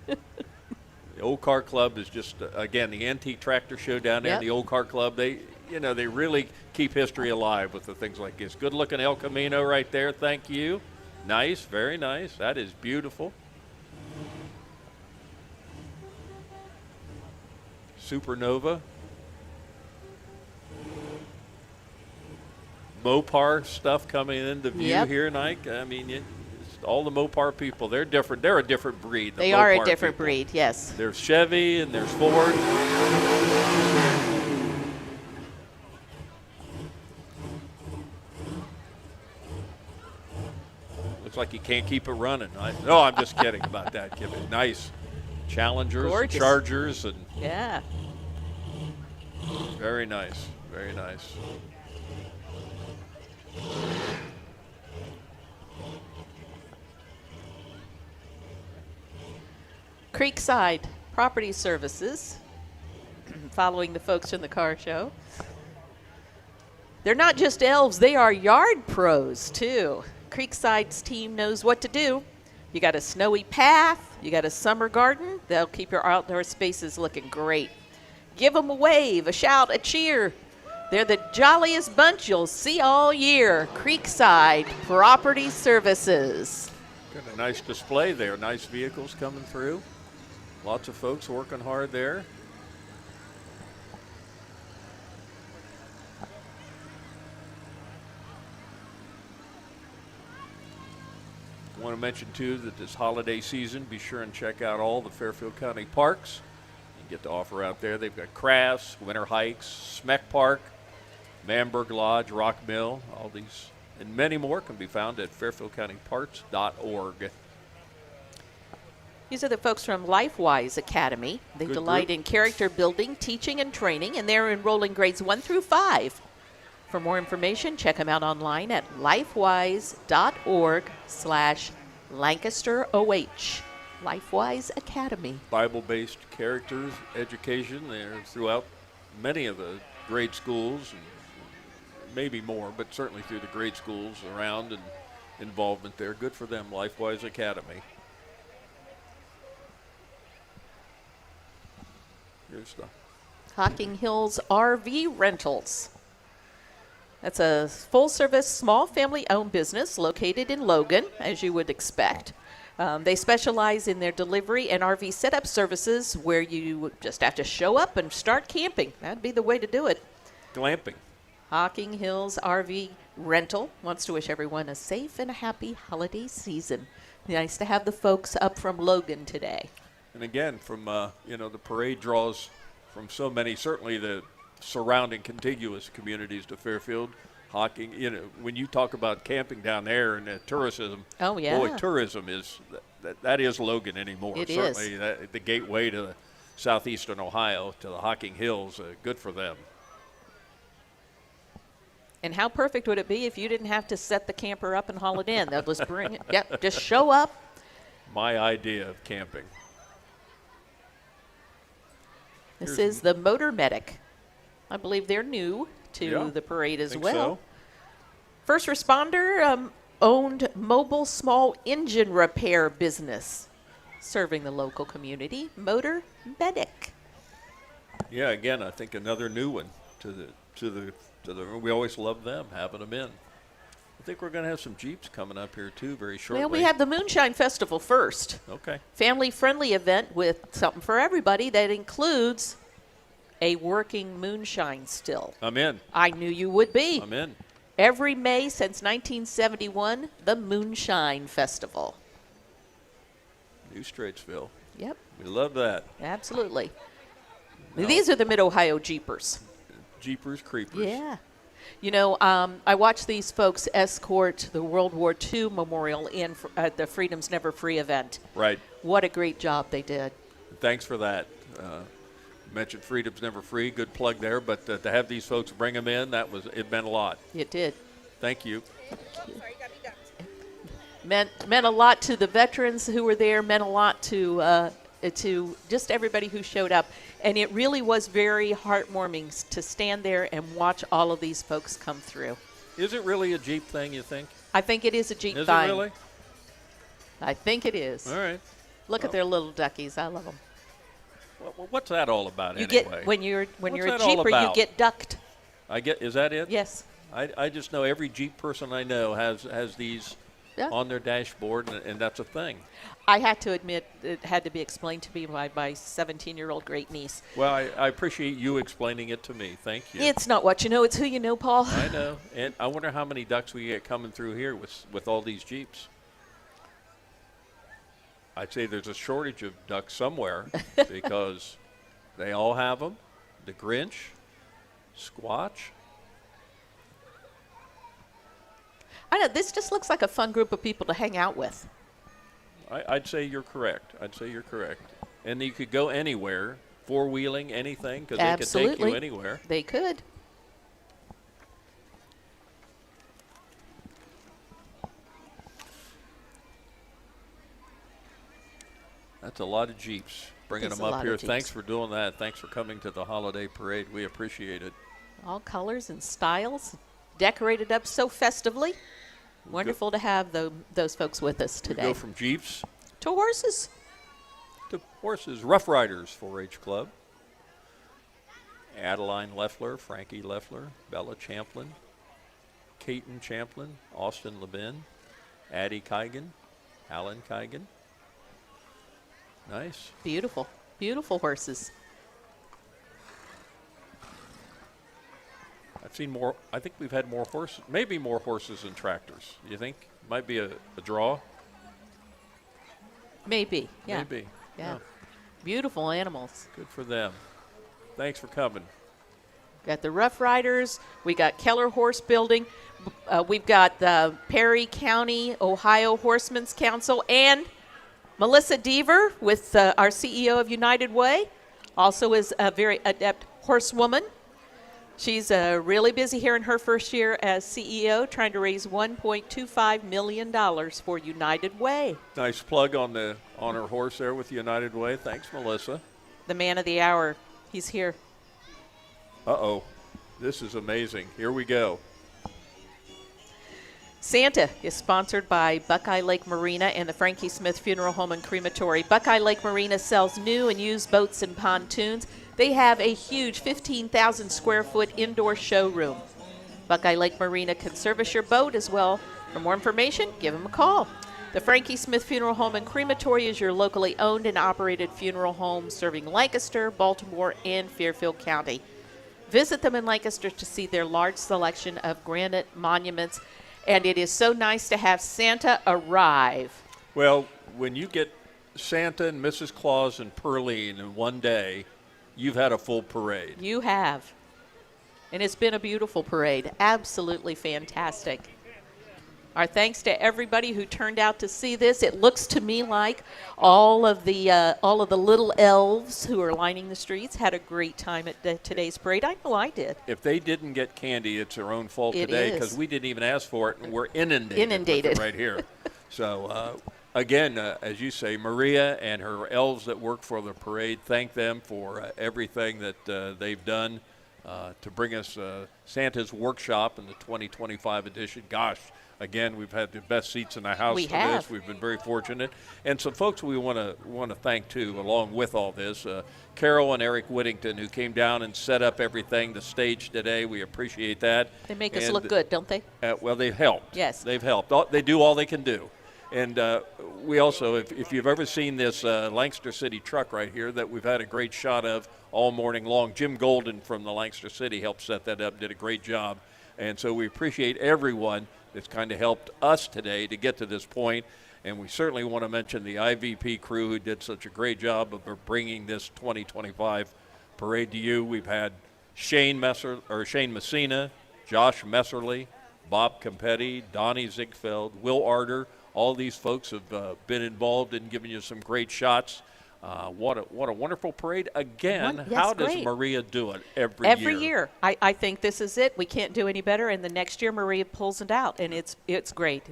B: The Old Car Club is just, again, the antique tractor show down there.
C: Yep.
B: The Old Car Club, they really keep history alive with the things like this. Good looking El Camino right there. Thank you. Nice, very nice. That is beautiful. Supernova. Mopar stuff coming into view here, Nike. I mean, it's all the Mopar people, they're different. They're a different breed.
C: They are a different breed, yes.
B: There's Chevy and there's Ford. Looks like you can't keep it running. No, I'm just kidding about that, Kibby. Nice. Challengers, and Chargers, and
C: yeah.
B: Very nice, very nice.
C: Creekside Property Services, following the folks from the car show. They're not just elves, they are yard pros too. Creekside's team knows what to do. You got a snowy path, you got a summer garden, they'll keep your outdoor spaces looking great. Give them a wave, a shout, a cheer. They're the jolliest bunch you'll see all year. Creekside Property Services.
B: Got a nice display there. Nice vehicles coming through. Lots of folks working hard there. I want to mention, too, that this holiday season, be sure and check out all the Fairfield County parks. You get to offer out there. They've got crafts, winter hikes, Smeck Park, Manberg Lodge, Rock Mill. All these and many more can be found at fairfieldcountyparks.org.
C: These are the folks from LifeWise Academy. They
B: Good
C: delight
B: group.
C: in character building, teaching, and training, and they're enrolling grades 1 through 5. For more information, check them out online at lifewise.org/LancasterOH. LifeWise Academy.
B: Bible-based characters, education. They're throughout many of the grade schools, and maybe more, but certainly through the grade schools around, and involvement there. Good for them, LifeWise Academy. Here's the
C: Hocking Hills RV Rentals. That's a full-service, small family-owned business located in Logan, as you would expect. They specialize in their delivery and RV setup services where you just have to show up and start camping. That'd be the way to do it.
B: glamping.
C: Hocking Hills RV Rental wants to wish everyone a safe and a happy holiday season. Nice to have the folks up from Logan today.
B: And again, from, the parade draws from so many, certainly the surrounding contiguous communities to Fairfield. Hocking, when you talk about camping down there and tourism,
C: Oh, yeah.
B: boy, tourism is, that is Logan anymore.
C: It is.
B: Certainly the gateway to southeastern Ohio, to the Hocking Hills, good for them.
C: And how perfect would it be if you didn't have to set the camper up and haul it in? They'll just bring it. Yep, just show up.
B: My idea of camping.
C: This is the Motor Medic. I believe they're new to the parade as
B: Think
C: well.
B: so.
C: First responder owned mobile small engine repair business serving the local community. Motor Medic.
B: Yeah, again, I think another new one to the. We always love them, having them in. I think we're going to have some Jeeps coming up here too very shortly.
C: Well, we have the Moonshine Festival first.
B: Okay.
C: Family-friendly event with something for everybody that includes a working moonshine still.
B: I'm in.
C: I knew you would be.
B: I'm in.
C: Every May since 1971, the Moonshine Festival.
B: New Straitsville.
C: Yep,
B: We love that.
C: absolutely.
B: No.
C: These are the Mid-Ohio Jeepers.
B: Jeepers Creepers.
C: Yeah. You know, I watched these folks escort the World War II memorial in at the Freedom's Never Free event.
B: Right.
C: What a great job they did.
B: Thanks for that. Mentioned Freedom's Never Free. Good plug there. But to have these folks bring them in, it meant a lot.
C: It did.
B: Thank you.
C: meant a lot to the veterans who were there, meant a lot to just everybody who showed up. And it really was very heartwarming to stand there and watch all of these folks come through.
B: Is it really a Jeep thing, you think?
C: I think it is a Jeep
B: Is
C: thing.
B: it really?
C: I think it is.
B: All right.
C: Look at their little duckies. I love them.
B: What's that all about
C: You
B: anyway?
C: get when you're
B: What's
C: a
B: that all
C: Jeeper, you
B: about?
C: get ducked.
B: Is that it?
C: Yes.
B: I just know every Jeep person I know has these
C: Yeah.
B: on their dashboard, and that's a thing.
C: I had to admit it had to be explained to me by my 17-year-old great niece.
B: Well, I appreciate you explaining it to me. Thank you.
C: It's not what you know, it's who you know, Paul.
B: I know, and I wonder how many ducks we get coming through here with all these Jeeps. I'd say there's a shortage of ducks somewhere because they all have them. The Grinch, Squatch.
C: I know, this just looks like a fun group of people to hang out with.
B: I'd say you're correct. And you could go anywhere, four-wheeling, anything, because they could take you anywhere.
C: They could.
B: That's a lot of Jeeps. Bringing
C: It's
B: them
C: a
B: up
C: lot
B: here.
C: of Jeeps.
B: Thanks for doing that. Thanks for coming to the holiday parade. We appreciate it.
C: All colors and styles, decorated up so festively. Wonderful to have those folks with us
B: We
C: today.
B: go from Jeeps
C: To horses.
B: to horses. Rough Riders 4-H Club. Adeline Leffler, Frankie Leffler, Bella Champlin, Caton Champlin, Austin Levin, Addie Kigan, Alan Kigan. Nice.
C: Beautiful, beautiful horses.
B: I've seen more. I think we've had more horses, maybe more horses than tractors. You think? Might be a draw?
C: Maybe, yeah.
B: Maybe.
C: Yeah. Beautiful animals.
B: Good for them. Thanks for coming.
C: Got the Rough Riders. We got Keller Horse Building. We've got the Perry County, Ohio Horsemen's Council, and Melissa Deaver with our CEO of United Way. Also is a very adept horsewoman. She's really busy here in her first year as CEO, trying to raise $1.25 million for United Way.
B: Nice plug on her horse there with United Way. Thanks, Melissa.
C: The man of the hour, he's here.
B: Uh-oh. This is amazing. Here we go.
C: Santa is sponsored by Buckeye Lake Marina and the Frankie Smith Funeral Home and Crematory. Buckeye Lake Marina sells new and used boats and pontoons. They have a huge 15,000 square foot indoor showroom. Buckeye Lake Marina can service your boat as well. For more information, give them a call. The Frankie Smith Funeral Home and Crematory is your locally owned and operated funeral home serving Lancaster, Baltimore, and Fairfield County. Visit them in Lancaster to see their large selection of granite monuments. And it is so nice to have Santa arrive.
B: Well, when you get Santa and Mrs. Claus and Pearline in one day, you've had a full parade.
C: You have. And it's been a beautiful parade. Absolutely fantastic. Our thanks to everybody who turned out to see this. It looks to me like all of the little elves who are lining the streets had a great time at today's parade. I know I did.
B: If they didn't get candy, it's their own fault
C: It
B: today
C: is.
B: because we didn't even ask for it, and we're inundated. with it right here. So, again, as you say, Maria and her elves that work for the parade, thank them for everything that they've done to bring us Santa's Workshop in the 2025 edition. Gosh. Again, we've had the best seats in the house
C: We
B: for
C: have.
B: this. We've been very fortunate. And some folks we want to thank, too, along with all this. Carol and Eric Whittington, who came down and set up everything, the stage today. We appreciate that.
C: They make us look good, don't they?
B: Well, they've helped.
C: Yes.
B: They've helped. They do all they can do. And we also, if you've ever seen this Lancaster City truck right here that we've had a great shot of all morning long, Jim Golden from the Lancaster City helped set that up, did a great job. And so we appreciate everyone that's kind of helped us today to get to this point. And we certainly want to mention the IVP crew who did such a great job of bringing this 2025 parade to you. We've had Shane Messina, Josh Messerly, Bob Campetti, Donnie Ziegfeld, Will Arter. All these folks have been involved in giving you some great shots. What a wonderful parade. Again,
C: Yes,
B: how does
C: great.
B: Maria do it every
C: Every
B: year?
C: year. I think this is it. We can't do any better. And the next year, Maria pulls it out, and it's great.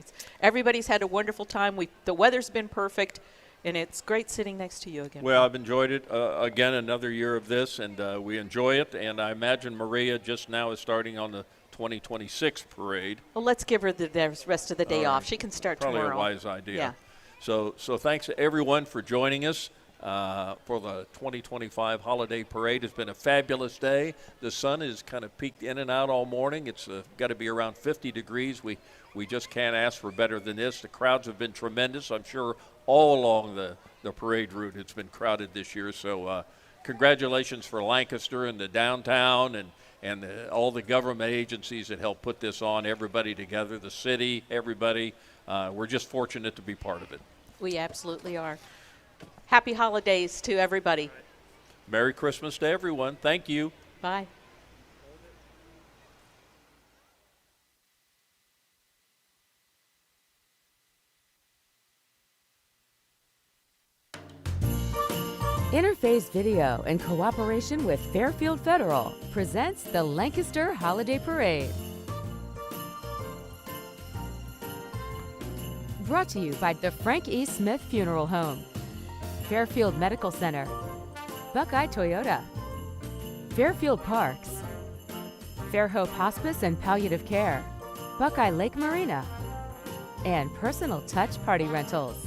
C: Everybody's had a wonderful time. The weather's been perfect, and it's great sitting next to you again.
B: Well, I've enjoyed it. Again, another year of this, and we enjoy it. And I imagine Maria just now is starting on the 2026 parade.
C: Well, let's give her the rest of the day
B: All
C: off.
B: right.
C: She can start
B: Probably
C: tomorrow.
B: a wise idea.
C: Yeah.
B: So thanks to everyone for joining us for the 2025 holiday parade. It's been a fabulous day. The sun has kind of peeked in and out all morning. It's got to be around 50 degrees. We just can't ask for better than this. The crowds have been tremendous. I'm sure all along the parade route it's been crowded this year. So congratulations for Lancaster and the downtown and all the government agencies that helped put this on, everybody together, the city, everybody. We're just fortunate to be part of it.
C: We absolutely are. Happy holidays to everybody.
B: Merry Christmas to everyone. Thank you.
C: Bye.
A: Interface Video, in cooperation with Fairfield Federal, presents the Lancaster Holiday Parade. Brought to you by the Frank E. Smith Funeral Home, Fairfield Medical Center, Buckeye Toyota, Fairfield Parks, Fairhope Hospice and Palliative Care, Buckeye Lake Marina, and Personal Touch Party Rentals.